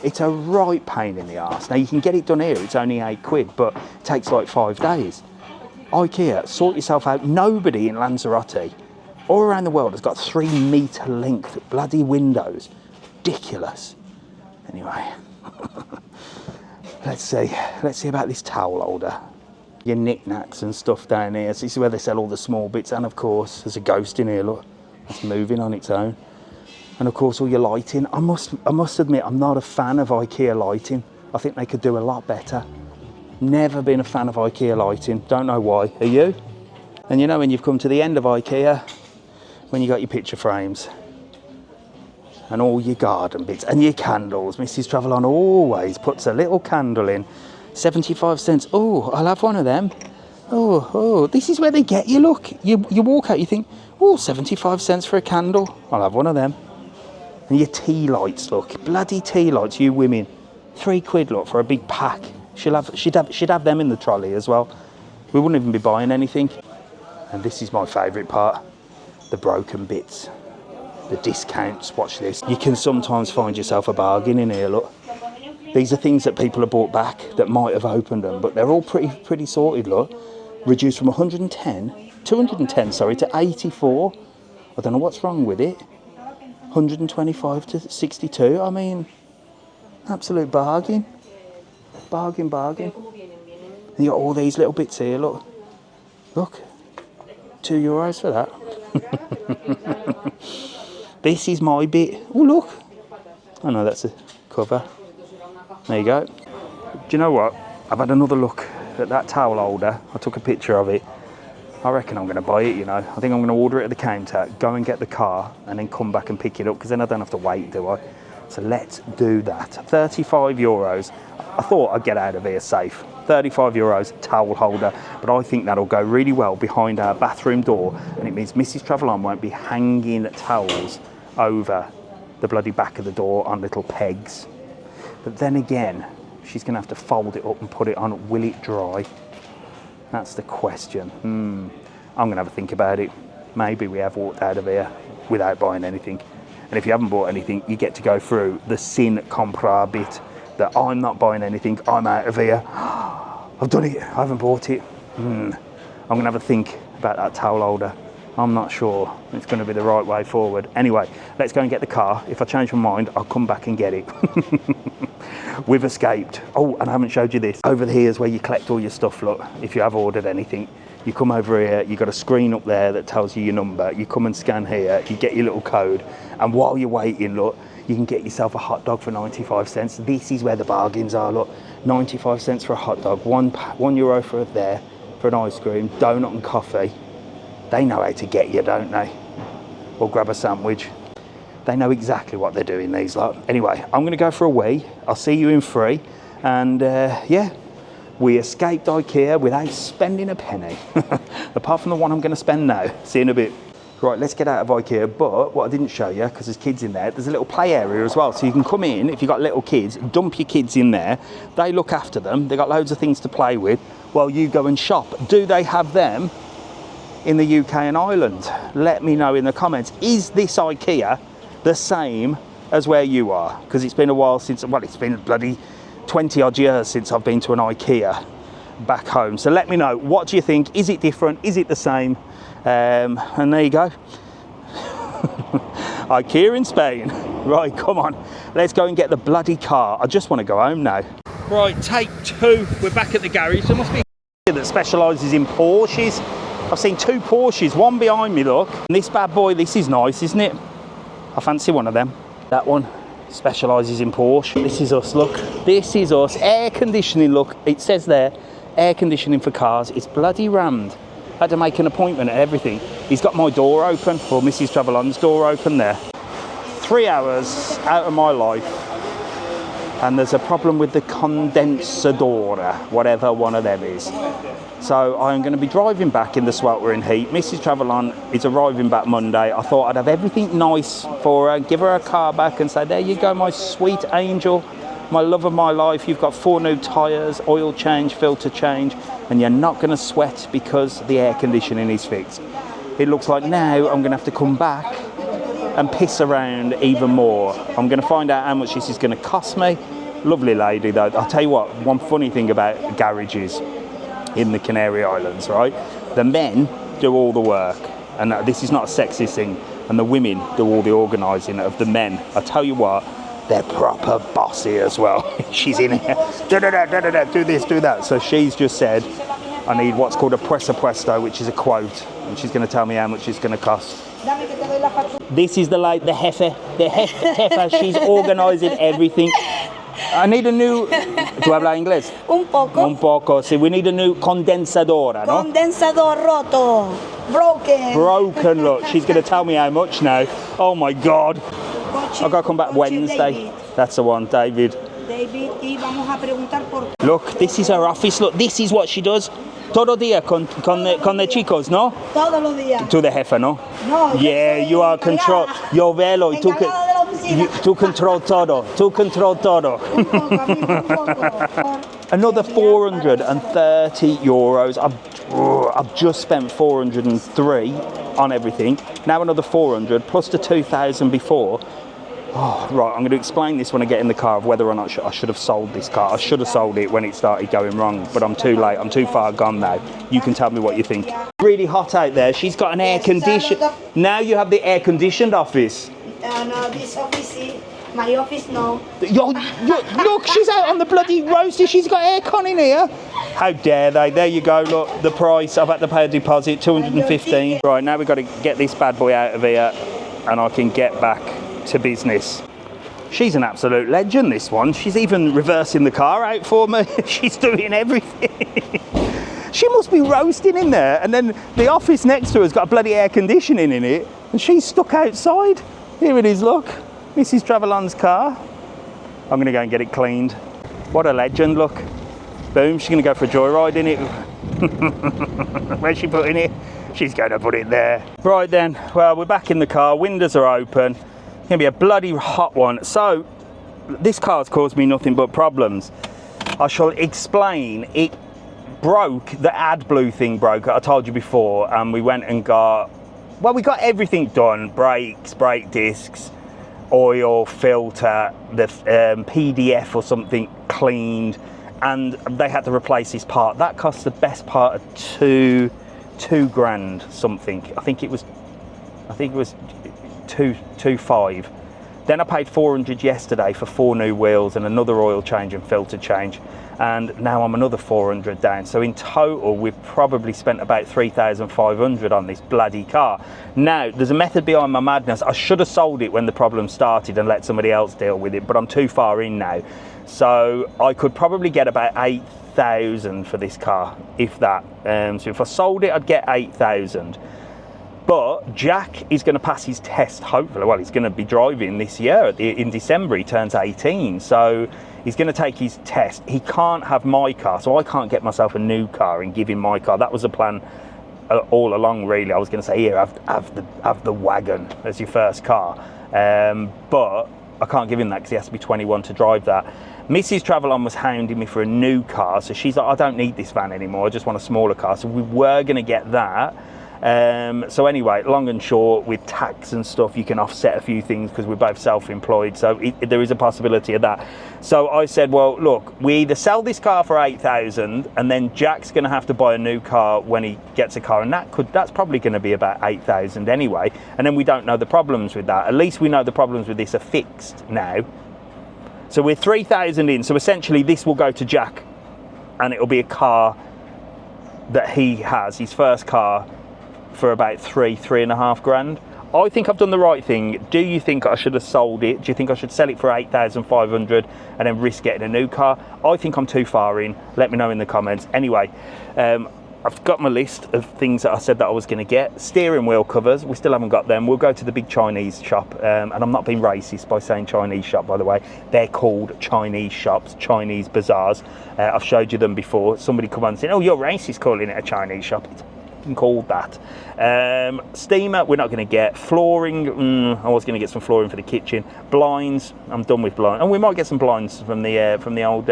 It's a right pain in the arse. Now you can get it done here, it's only £8, but it takes like 5 days. IKEA, sort yourself out. Nobody in Lanzarote all around the world has got 3 metre length bloody windows. Ridiculous. Anyway, let's see about this towel holder. Your knickknacks and stuff down here. So this is where they sell all the small bits, and of course there's a ghost in here, look, it's moving on its own. And of course all your lighting. I must admit, I'm not a fan of IKEA lighting. I think they could do a lot better. Never been a fan of IKEA lighting, don't know why. Are you? And you know when you've come to the end of IKEA, when you got your picture frames and all your garden bits and your candles. Mrs. TravelON always puts a little candle in. 75 cents. Oh, I'll have one of them. Oh, this is where they get you, look. You walk out, you think, oh, 75 cents for a candle. I'll have one of them. And your tea lights, look. Bloody tea lights, you women. £3, look, for a big pack. She'd have them in the trolley as well. We wouldn't even be buying anything. And this is my favourite part. The broken bits. The discounts, watch this. You can sometimes find yourself a bargain in here, look. These are things that people have bought back that might have opened them, but they're all pretty sorted, look. Reduced from 210, sorry, to 84. I don't know what's wrong with it. 125 to 62. I mean, absolute bargain. Bargain. And you got all these little bits here, look. Look, €2 for that. This is my bit. Oh, look. Oh no, that's a cover. There you go. Do you know what? I've had another look at that towel holder. I took a picture of it. I reckon I'm going to buy it, you know. I think I'm going to order it at the counter, go and get the car, and then come back and pick it up, because then I don't have to wait, do I? So let's do that. €35. I thought I'd get out of here safe. €35 towel holder, but I think that'll go really well behind our bathroom door, and it means Mrs. TravelON won't be hanging towels over the bloody back of the door on little pegs. But then again, she's going to have to fold it up and put it on. Will it dry? That's the question. I'm going to have a think about it. Maybe we have walked out of here without buying anything. And if you haven't bought anything, you get to go through the sin comprar bit, that I'm not buying anything, I'm out of here. I've done it, I haven't bought it. I'm going to have a think about that towel holder. I'm not sure it's going to be the right way forward. Anyway, let's go and get the car. If I change my mind, I'll come back and get it. We've escaped. Oh, and I haven't showed you this. Over here is where you collect all your stuff, look. If you have ordered anything, you come over here, you've got a screen up there that tells you your number. You come and scan here, you get your little code. And while you're waiting, look, you can get yourself a hot dog for 95 cents. This is where the bargains are, look. 95 cents for a hot dog, €1 for there, for an ice cream, donut and coffee. They know how to get you, don't they? Or grab a sandwich. They know exactly what they're doing, these lot. Anyway, I'm going to go for a wee. I'll see you in 3. And yeah, we escaped IKEA without spending a penny. Apart from the one I'm going to spend now. See you in a bit. Right, let's get out of IKEA. But what I didn't show you, because there's kids in there, there's a little play area as well. So you can come in, if you've got little kids, dump your kids in there. They look after them. They've got loads of things to play with while you go and shop. Do they have them in the UK and Ireland? Let me know in the comments. Is this IKEA the same as where you are? Because it's been a while since, well, it's been bloody 20 odd years since I've been to an IKEA back home. So let me know, what do you think? Is it different? Is it the same? And there you go. IKEA in Spain. Right, come on, let's go and get the bloody car. I just want to go home now. Right, take 2. We're back at the garage. There must be a that specialises in Porsches. I've seen 2 Porsches, one behind me, look. And this bad boy, this is nice, isn't it? I fancy one of them. That one specialises in Porsche. This is us, look. This is us. Air conditioning, look. It says there, air conditioning for cars. It's bloody rammed. I had to make an appointment and everything. He's got my door open, or Mrs. TravelON's door open there. 3 hours out of my life. And there's a problem with the condenser, whatever one of them is. So I'm going to be driving back in the sweltering heat. Mrs. TravelON is arriving back Monday. I thought I'd have everything nice for her, give her a car back and say, there you go, my sweet angel, my love of my life. You've got 4 new tyres, oil change, filter change, and you're not going to sweat because the air conditioning is fixed. It looks like now I'm going to have to come back and piss around even more. I'm going to find out how much this is going to cost me. Lovely lady though. I'll tell you what, one funny thing about garages in the Canary Islands, right? The men do all the work. and this is not a sexist thing, and the women do all the organising of the men. I tell you what, they're proper bossy as well. She's in here, do this, do that. So she's just said, I need what's called a presto, which is a quote, and she's going to tell me how much it's going to cost. This is the heifer, she's organising everything. I need a new, ¿tú hablas inglés? Un poco. Un poco, sí, we need a new condensadora, no? Condensador roto. Broken. Broken, look, she's going to tell me how much now. Oh my God. I've got to come back Wednesday. David. That's the one, David. David, y vamos a preguntar por... Look, this is her office, look, this is what she does. Todo día con the chicos, no? Todos los días. To the jefe, no? No, Yeah, you are control. Yo velo, y tú control todo. Tú control todo. Un poco, amigo, un poco. Another 430 euros. I've just spent 403 on everything. Now another 400 plus the 2,000 before. Oh, right, I'm going to explain this when I get in the car of whether or not I should have sold this car. I should have sold it when it started going wrong, but I'm too late. I'm too far gone now. You can tell me what you think. Really hot out there. She's got an air conditioned. Now you have the air conditioned office. No, this office, my office, no. Look, she's out on the bloody roaster. She's got aircon in here. How dare they? There you go. Look, the price. I've had to pay a deposit, 215. Right, now we've got to get this bad boy out of here, and I can get back to business. She's an absolute legend, this one. She's even reversing the car out for me. She's doing everything. She must be roasting in there, and then the office next to her has got a bloody air conditioning in it, and she's stuck outside. Here it is, look. This is TravelOn's car. I'm going to go and get it cleaned. What a legend, look. Boom, she's going to go for a joyride in it. Where's she putting it? She's going to put it there. Right then, well, we're back in the car. Windows are open. It's going to be a bloody hot one. So, this car's caused me nothing but problems. I shall explain. It broke, the AdBlue thing broke, I told you before, and we went and got, well, we got everything done. Brakes, brake discs, oil, filter, the PDF or something cleaned, and they had to replace this part. That cost the best part of two grand something. I think it was 2.5. Then I paid 400 yesterday for 4 new wheels and another oil change and filter change, and now I'm another 400 down. So in total we've probably spent about 3,500 on this bloody car. Now there's a method behind my madness. I should have sold it when the problem started and let somebody else deal with it, but I'm too far in now. So I could probably get about 8,000 for this car, if that. So if I sold it I'd get 8,000. But Jack is going to pass his test, hopefully. Well, he's going to be driving this year. In December, he turns 18. So he's going to take his test. He can't have my car, so I can't get myself a new car and give him my car. That was the plan all along, really. I was going to say, here, have the wagon as your first car. But I can't give him that because he has to be 21 to drive that. Mrs. TravelOn was hounding me for a new car. So she's like, I don't need this van anymore. I just want a smaller car. So we were going to get that. So anyway, long and short, with tax and stuff, you can offset a few things because we're both self-employed, so there is a possibility of that. So I said, well, look, we either sell this car for 8,000 and then Jack's going to have to buy a new car when he gets a car, and that's probably going to be about 8,000 anyway, and then we don't know the problems with that. At least we know the problems with this are fixed now. So we're 3,000 in, so essentially this will go to Jack and it'll be a car that he has, his first car, for about 3.5 grand. I think I've done the right thing. Do you think I should have sold it? Do you think I should sell it for 8,500 and then risk getting a new car? I think I'm too far in. Let me know in the comments. Anyway, I've got my list of things that I said that I was going to get. Steering wheel covers, we still haven't got them. We'll go to the big Chinese shop, and I'm not being racist by saying Chinese shop, by the way. They're called Chinese shops, Chinese bazaars. I've showed you them before. Somebody come on and say, oh, you're racist calling it a Chinese shop. It's called that. Steamer we're not going to get. Flooring, I was going to get some flooring for the kitchen. Blinds, I'm done with blinds, and we might get some blinds from the old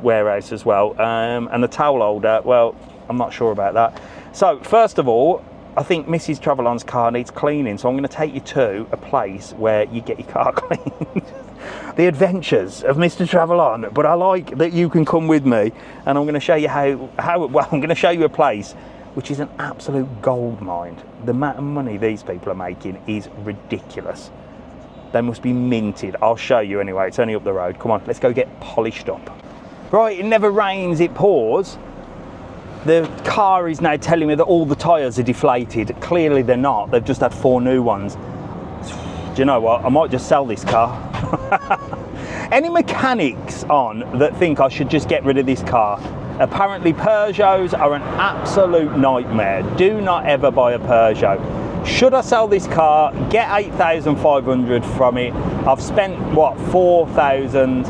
warehouse as well. And the towel holder, well, I'm not sure about that. So first of all, I think Mrs. TravelOn's car needs cleaning, so I'm going to take you to a place where you get your car cleaned. The adventures of Mr. TravelOn. But I like that you can come with me, and I'm going to show you how well, I'm going to show you a place which is an absolute gold mine. The amount of money these people are making is ridiculous. They must be minted. I'll show you anyway, it's only up the road. Come on, let's go get polished up. Right, it never rains, it pours. The car is now telling me that all the tyres are deflated. Clearly they're not, they've just had 4 new ones. Do you know what, I might just sell this car. Any mechanics on that think I should just get rid of this car? Apparently Peugeots are an absolute nightmare. Do not ever buy a Peugeot. Should I sell this car, get 8,500 from it? I've spent, what, 4,000?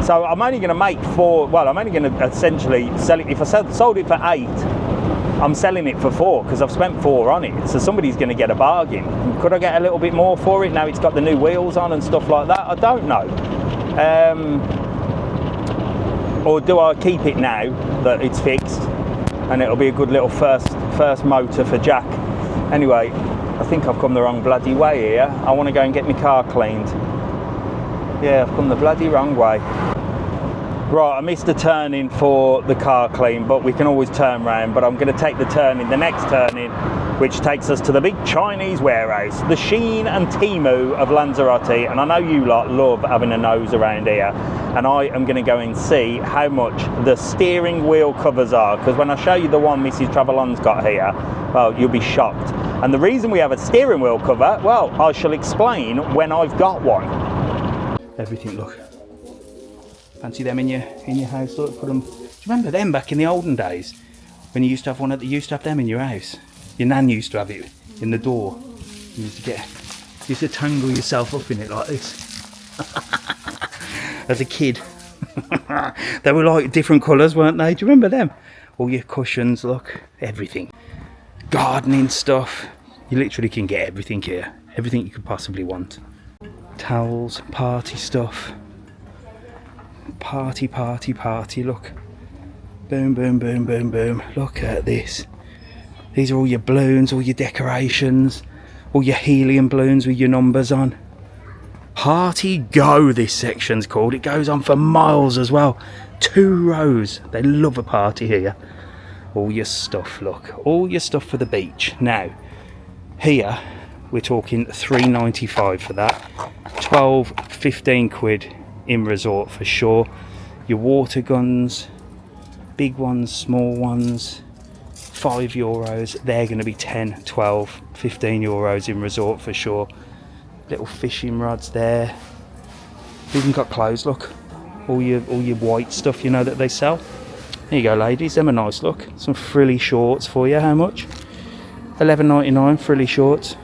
So I'm only going to make 4, well, I'm only going to essentially sell it. If I sold it for 8, I'm selling it for 4 because I've spent 4 on it. So somebody's going to get a bargain. Could I get a little bit more for it? Now it's got the new wheels on and stuff like that. I don't know. Or do I keep it now that it's fixed and it'll be a good little first motor for Jack? Anyway, I think I've come the wrong bloody way here. I want to go and get my car cleaned. Yeah, I've come the bloody wrong way. Right, I missed the turning for the car clean, but we can always turn round. But I'm going to take the turning, the next turning, which takes us to the big Chinese warehouse, the Shein and Temu of Lanzarote. And I know you lot love having a nose around here. And I am going to go and see how much the steering wheel covers are. Because when I show you the one Mrs. TravelOn's got here, well, you'll be shocked. And the reason we have a steering wheel cover, well, I shall explain when I've got one. Everything, look. Fancy them in your house? Look, put them. Do you remember them back in the olden days when you used to have one? You used to have them in your house. Your nan used to have it in the door. You used to tangle yourself up in it like this. As a kid, they were like different colours, weren't they? Do you remember them? All your cushions, look, everything. Gardening stuff. You literally can get everything here. Everything you could possibly want. Towels, party stuff. Party, look. Boom, boom, boom, boom, boom. Look at this. These are all your balloons, all your decorations, all your helium balloons with your numbers on. Party Go, this section's called. It goes on for miles as well. 2 rows. They love a party here. All your stuff, look. All your stuff for the beach. Now, here, we're talking $3.95 for that. 12, 15 quid in resort for sure. Your water guns, big ones, small ones, €5. They're going to be 10, 12, 15 euros in resort for sure. Little fishing rods there. Even got clothes, look. All your white stuff, you know, that they sell. There you go, ladies. Them are nice, look. Some frilly shorts for you. How much? $11.99 frilly shorts.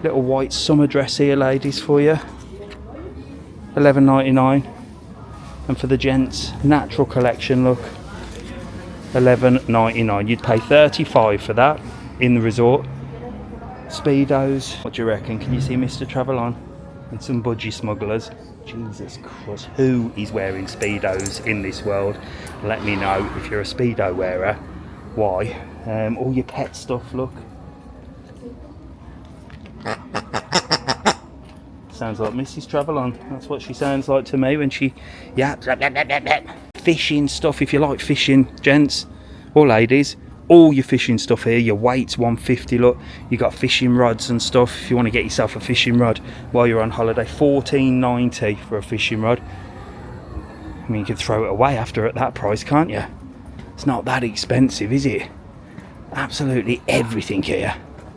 Little white summer dress here, ladies, for you. $11.99. And for the gents, natural collection, look. $11.99. You'd pay $35 for that in the resort. Speedos. What do you reckon? Can you see Mr. TravelOn and some budgie smugglers? Jesus Christ, who is wearing Speedos in this world? Let me know if you're a Speedo wearer. Why? All your pet stuff, look. Sounds like Mrs. TravelOn. That's what she sounds like to me when she yaps. Fishing stuff, if you like fishing, gents or ladies. All your fishing stuff here. Your weights, $1.50. Look, you got fishing rods and stuff. If you want to get yourself a fishing rod while you're on holiday, $14.90 for a fishing rod. I mean, you could throw it away after at that price, can't you? It's not that expensive, is it? Absolutely everything here.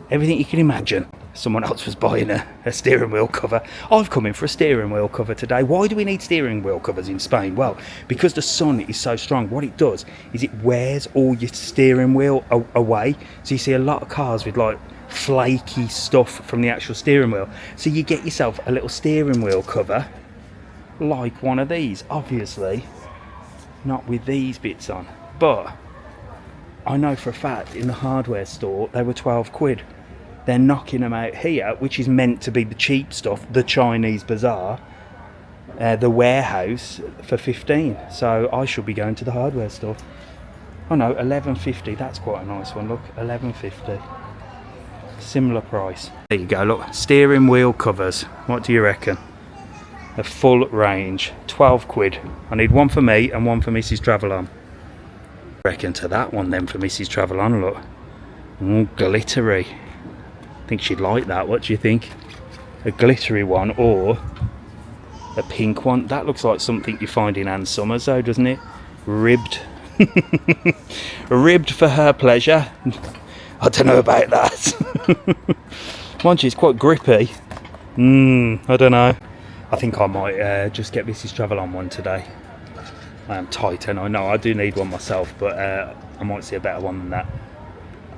Everything you can imagine. Someone else was buying a steering wheel cover. I've come in for a steering wheel cover today. Why do we need steering wheel covers in Spain? Well, because the sun is so strong. What it does is it wears all your steering wheel away. So you see a lot of cars with like flaky stuff from the actual steering wheel. So you get yourself a little steering wheel cover like one of these. Obviously not with these bits on, but I know for a fact in the hardware store they were 12 quid. They're knocking them out here, which is meant to be the cheap stuff, the Chinese bazaar, the warehouse for 15. So I should be going to the hardware store. Oh no, 11.50. That's quite a nice one. Look, 11.50. Similar price. There you go. Look, steering wheel covers. What do you reckon? A full range, 12 quid. I need one for me and one for Mrs. TravelOn. Reckon to that one then for Mrs. TravelON, look. Oh, glittery. I think she'd like that. What do you think? A glittery one or a pink one? That looks like something you find in Ann Summers though, doesn't it? Ribbed. Ribbed for her pleasure. I don't know about that. Mind you, it's quite grippy. I don't know. I think I might just get Mrs. TravelON one today. I am tight and I know I do need one myself, but I might see a better one than that.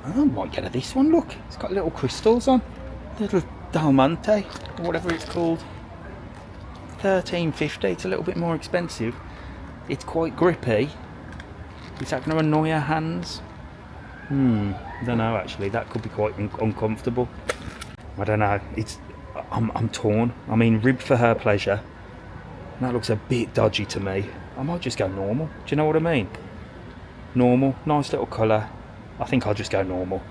I might get her this one, look. It's got little crystals on. Little Dalmante, or whatever it's called. $13.50, it's a little bit more expensive. It's quite grippy. Is that going to annoy her hands? I don't know actually, that could be quite uncomfortable. I don't know, I'm torn. I mean, ribbed for her pleasure. That looks a bit dodgy to me. I might just go normal, do you know what I mean? Normal, nice little colour. I think I'll just go normal.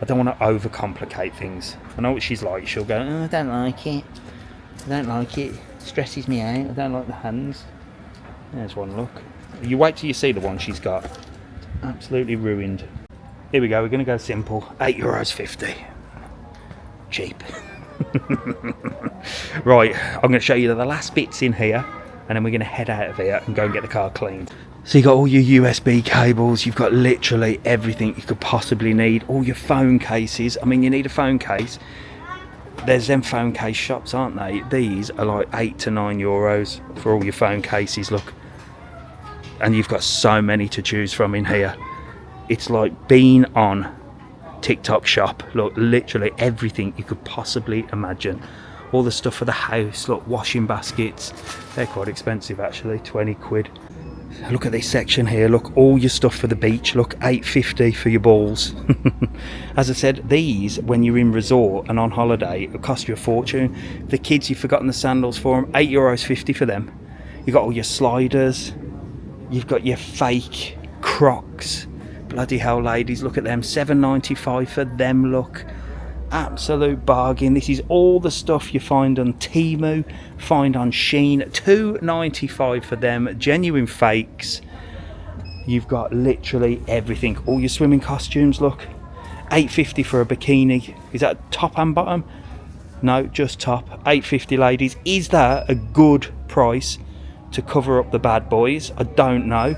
I don't want to overcomplicate things. I know what she's like, she'll go, oh, I don't like it. I don't like it, stresses me out, I don't like the hands. There's one look. You wait till you see the one she's got. Absolutely ruined. Here we go, we're going to go simple. €8.50. Cheap. Right, I'm going to show you the last bits in here and then we're going to head out of here and go and get the car cleaned. So you've got all your USB cables, you've got literally everything you could possibly need. All your phone cases. I mean, you need a phone case. There's them phone case shops, aren't they? These are like €8 to €9 for all your phone cases, look. And you've got so many to choose from in here. It's like being on TikTok shop. Look, literally everything you could possibly imagine. All the stuff for the house, look, washing baskets. They're quite expensive actually, 20 quid. Look at this section here, look, all your stuff for the beach, look, $8.50 for your balls. As I said, these, when you're in resort and on holiday, it'll cost you a fortune. The kids, you've forgotten the sandals for them, €8.50 for them. You've got all your sliders, you've got your fake Crocs. Bloody hell, ladies, look at them, $7.95 for them, look. Absolute bargain. This is all the stuff you find on Temu, find on Shein. $2.95 for them, genuine fakes. You've got literally everything. All your swimming costumes, look. $8.50 for a bikini. Is that top and bottom? No, just top. $8.50, ladies. Is that a good price to cover up the bad boys? I don't know.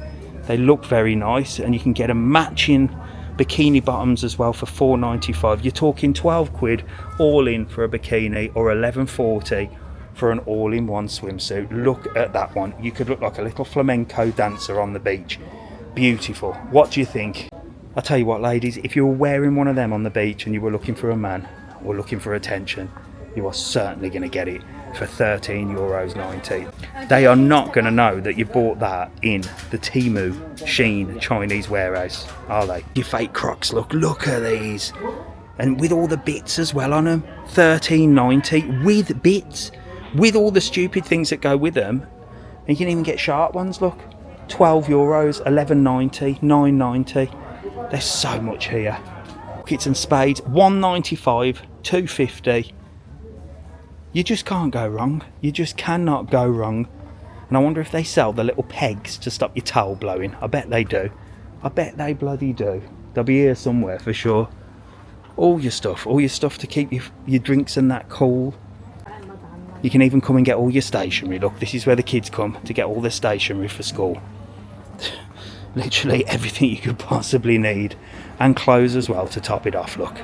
They look very nice, and you can get a matching bikini bottoms as well for $4.95. You're talking 12 quid all in for a bikini, or $11.40 for an all-in-one swimsuit. Look at that one. You could look like a little flamenco dancer on the beach. Beautiful. What do you think? I'll tell you what, ladies, if you were wearing one of them on the beach and you were looking for a man or looking for attention, you are certainly going to get it for €13.90. They are not going to know that you bought that in the Temu Shein Chinese warehouse, are they? Your fake Crocs, look at these. And with all the bits as well on them, $13.90 with bits, with all the stupid things that go with them. And you can even get sharp ones, look. €12, $11.90, $9.90. There's so much here. Kits and spades, $1.95, $2.50. You just can't go wrong. You just cannot go wrong. And I wonder if they sell the little pegs to stop your towel blowing. I bet they do. I bet they bloody do. They'll be here somewhere for sure. All your stuff to keep your drinks and that cool. You can even come and get all your stationery. Look, this is where the kids come to get all their stationery for school. Literally everything you could possibly need. And clothes as well to top it off, look.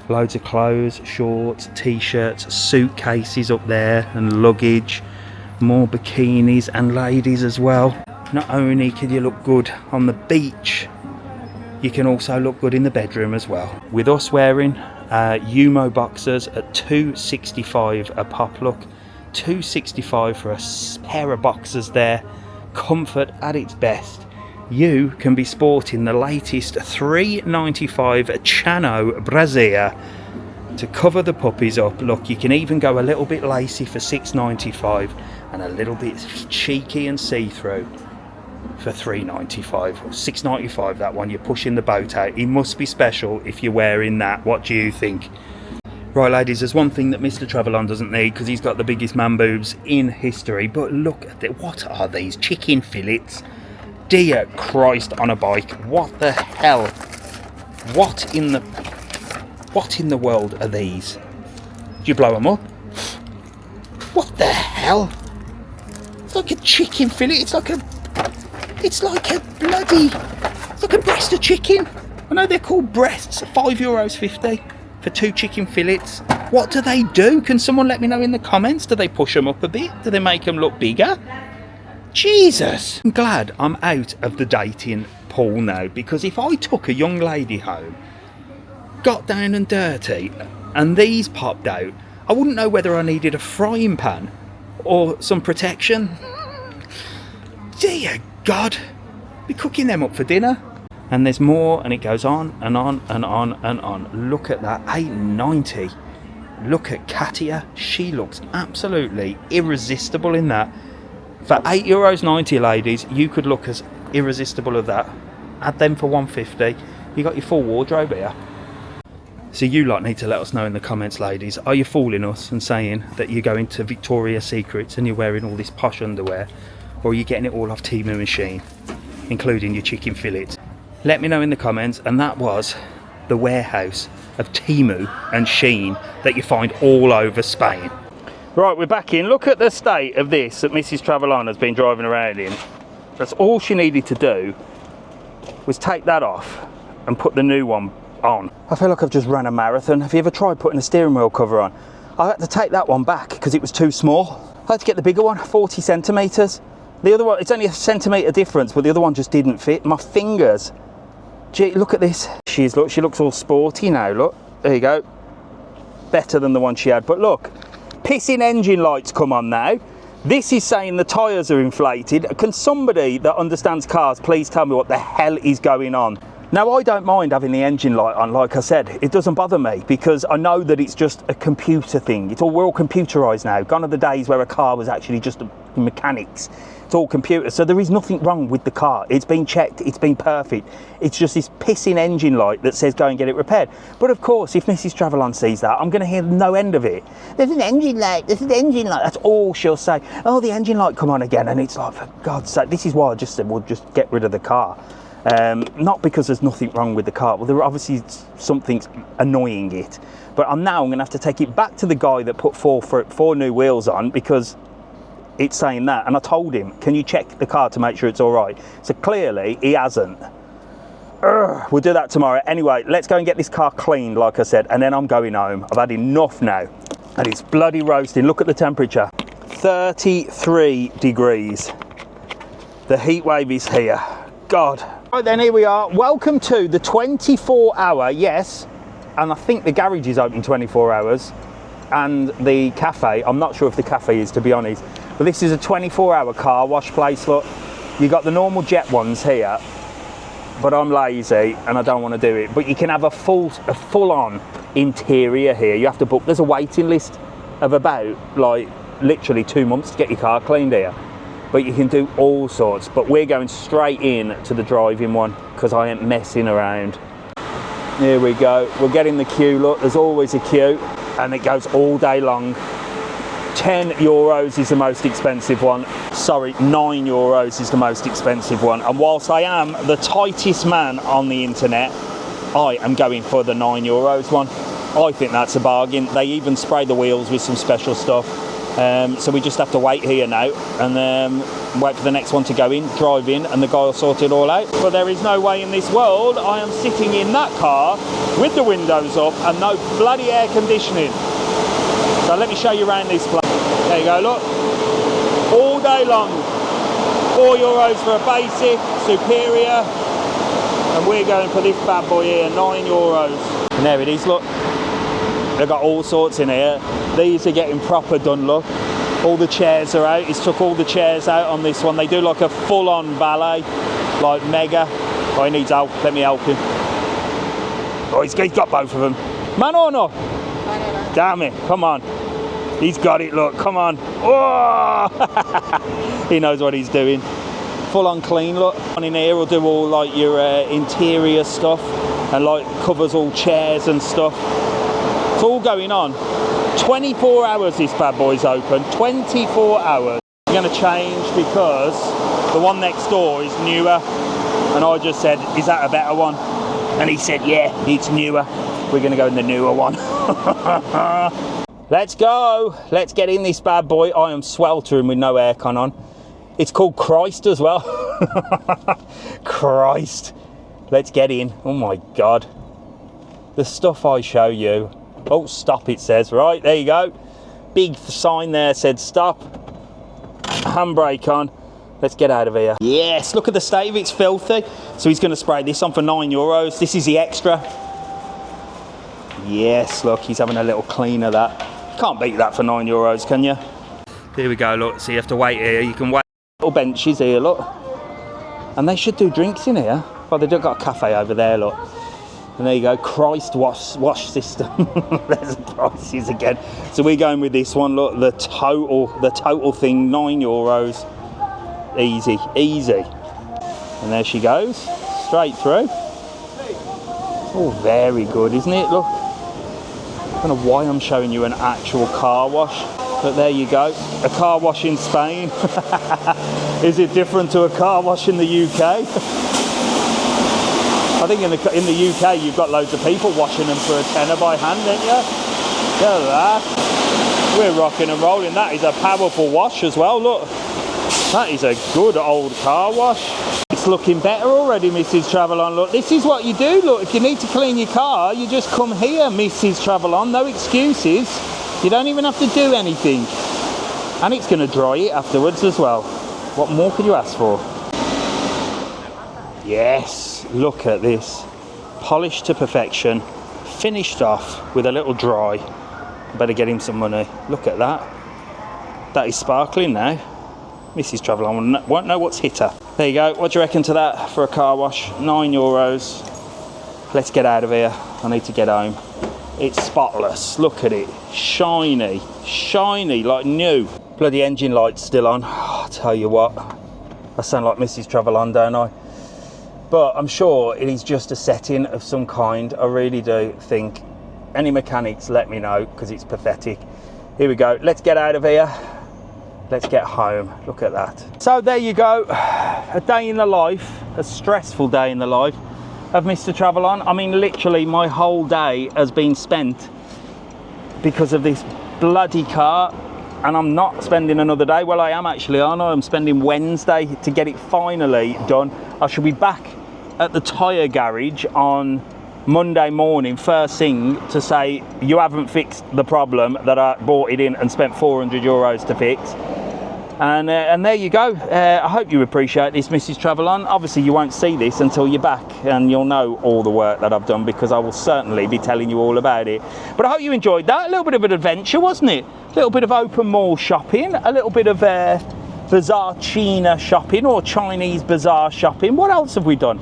Loads of clothes, shorts, t-shirts, suitcases up there and luggage. More bikinis and ladies as well. Not only can you look good on the beach, you can also look good in the bedroom as well. With us wearing Umo boxers at $2.65 a pop, look. $2.65 for a pair of boxers there. Comfort at its best. You can be sporting the latest $3.95 Chano brassiere to cover the puppies up. Look, you can even go a little bit lacy for $6.95 and a little bit cheeky and see-through for $3.95. $6.95 that one. You're pushing the boat out. It must be special if you're wearing that. What do you think? Right, ladies, there's one thing that Mr. TravelON doesn't need because he's got the biggest man boobs in history. But look at it. What are these? Chicken fillets. dear Christ on a bike. What the hell? What in the world are these? Do you blow them up? What the hell? It's like a chicken fillet. It's like a breast of chicken. I know they're called breasts. €5.50 for 2 chicken fillets. What do they do? Can someone let me know in the comments? Do they push them up a bit? Do they make them look bigger? Jesus! I'm glad I'm out of the dating pool now, because if I took a young lady home, got down and dirty, and these popped out, I wouldn't know whether I needed a frying pan or some protection. Dear God, be cooking them up for dinner. And there's more, and it goes on and on and on and on. Look at that, $8.90. Look at Katia, she looks absolutely irresistible in that. For €8.90, ladies, you could look as irresistible as that. Add them for $1.50. You got your full wardrobe here. So you lot need to let us know in the comments, ladies. Are you fooling us and saying that you're going to Victoria's Secrets and you're wearing all this posh underwear? Or are you getting it all off Temu Machine, including your chicken fillets? Let me know in the comments. And that was the warehouse of Temu and Shein that you find all over Spain. Right, we're back in. Look at the state of this that Mrs. TravelON has been driving around in. That's all she needed to do was take that off and put the new one on. I feel like I've just run a marathon. Have you ever tried putting a steering wheel cover on? I had to take that one back because it was too small. I had to get the bigger one, 40 centimetres. The other one, it's only a centimetre difference, but the other one just didn't fit. My fingers. Gee, look at this. She looks all sporty now, look. There you go. Better than the one she had, but look. Pissing engine lights come on now. This is saying the tyres are inflated. Can somebody that understands cars please tell me what the hell is going on? Now, I don't mind having the engine light on, like I said. It doesn't bother me because I know that it's just a computer thing. We're all computerised now. Gone are the days where a car was actually just mechanics. It's all computers, so there is nothing wrong with the car. It's been checked, it's been perfect. It's just this pissing engine light that says go and get it repaired. But of course, if Mrs. TravelON sees that, I'm going to hear no end of it. There's an engine light, there's an engine light. That's all she'll say. Oh, the engine light come on again. And it's like, for God's sake, this is why I just said we'll just get rid of the car. Not because there's nothing wrong with the car. Well, there obviously something's annoying it. But I'm going to have to take it back to the guy that put four new wheels on, because it's saying that. And I told him, can you check the car to make sure it's all right? So clearly he hasn't. We'll do that tomorrow. Anyway, let's go and get this car cleaned, like I said, and then I'm going home. I've had enough now. And it's bloody roasting. Look at the temperature. 33 degrees. The heat wave is here. God. Right then, here we are. Welcome to the 24-hour, yes, and I think the garage is open 24 hours, and the cafe, I'm not sure if the cafe is, to be honest, but this is a 24-hour car wash place. Look, you got the normal jet ones here, but I'm lazy and I don't want to do it. But you can have a full-on interior here. You have to book. There's a waiting list of about, like, literally 2 months to get your car cleaned here. But you can do all sorts. But we're going straight in to the driving one because I ain't messing around. Here we go. We're getting the queue. Look, there's always a queue, and it goes all day long. €10 is the most expensive one. Sorry, €9 is the most expensive one. And whilst I am the tightest man on the internet, I am going for the €9 one. I think that's a bargain. They even spray the wheels with some special stuff. So we just have to wait here now and wait for the next one to go in, drive in, and the guy will sort it all out. But there is no way in this world I am sitting in that car with the windows up and no bloody air conditioning. So let me show you around this place. There you go, look. All day long. €4 for a basic, superior, and we're going for this bad boy here, €9. And there it is, look. They've got all sorts in here. These are getting proper done, look. All the chairs are out. He's took all the chairs out on this one. They do like a full-on ballet, like mega. Oh, he needs help. Let me help him. Oh, he's got both of them. Man or no? Damn it, come on. He's got it, look, come on. Oh! He knows what he's doing. Full on clean, look. On in here will do all like your interior stuff and like covers all chairs and stuff. It's all going on. 24 hours this bad boy's open, 24 hours. We're going to change because the one next door is newer. And I just said, is that a better one? And he said, yeah, it's newer. We're going to go in the newer one. Let's go. Let's get in this bad boy. I am sweltering with no aircon on. It's called Christ as well. Christ. Let's get in. Oh my God. The stuff I show you. Oh, stop, it says. Right, there you go. Big sign there said stop. Handbrake on. Let's get out of here. Yes, look at the state of it. It's filthy. So he's going to spray this on for €9. This is the extra. Yes, look, he's having a little clean of that. Can't beat that for €9, can you? Here we go, look. So you have to wait here. You can wait. Little benches here, look. And they should do drinks in here. Well, they've got a cafe over there, look. And there you go, Christ wash system. There's the prices again. So we're going with this one, look, the total thing, €9. Easy, easy. And there she goes, straight through. Oh, very good, isn't it? Look. I don't know why I'm showing you an actual car wash, but there you go. A car wash in Spain. Is it different to a car wash in the UK? I think in the UK you've got loads of people washing them for a tenner by hand, don't you? Look at that. We're rocking and rolling. That is a powerful wash as well, look. That is a good old car wash. It's looking better already, Mrs. TravelON. Look, this is what you do. Look, if you need to clean your car, you just come here, Mrs. TravelON. No excuses. You don't even have to do anything. And it's going to dry it afterwards as well. What more could you ask for? Yes, look at this. Polished to perfection. Finished off with a little dry. Better get him some money. Look at that. That is sparkling now. Mrs. TravelON won't know what's hit her. There you go. What do you reckon to that for a car wash? €9. Let's get out of here. I need to get home. It's spotless. Look at it. Shiny. Shiny like new. Bloody engine light's still on. Oh, I tell you what. I sound like Mrs. TravelON, don't I? But I'm sure it is just a setting of some kind. I really do think. Any mechanics, let me know, because it's pathetic. Here we go. Let's get out of here. Let's get home. Look at that. So there you go. A day in the life, a stressful day in the life of Mr. TravelON. I mean, literally my whole day has been spent because of this bloody car, and I'm not spending another day. Well, I am actually, aren't I? I'm spending Wednesday to get it finally done. I should be back at the tyre garage on Monday morning, first thing, to say you haven't fixed the problem that I bought it in and spent €400 to fix. And there you go. I hope you appreciate this, Mrs. TravelON. Obviously you won't see this until you're back, and you'll know all the work that I've done, because I will certainly be telling you all about it. But I hope you enjoyed that. A little bit of an adventure, wasn't it? A little bit of open mall shopping, a little bit of bazaar China shopping, or Chinese bazaar shopping. What else have we done?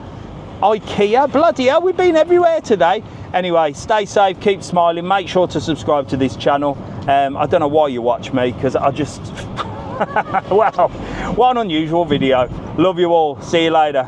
IKEA, bloody hell, we've been everywhere today. Anyway, stay safe, keep smiling, make sure to subscribe to this channel. I don't know why you watch me, because I just, well, what an unusual video. Love you all, see you later.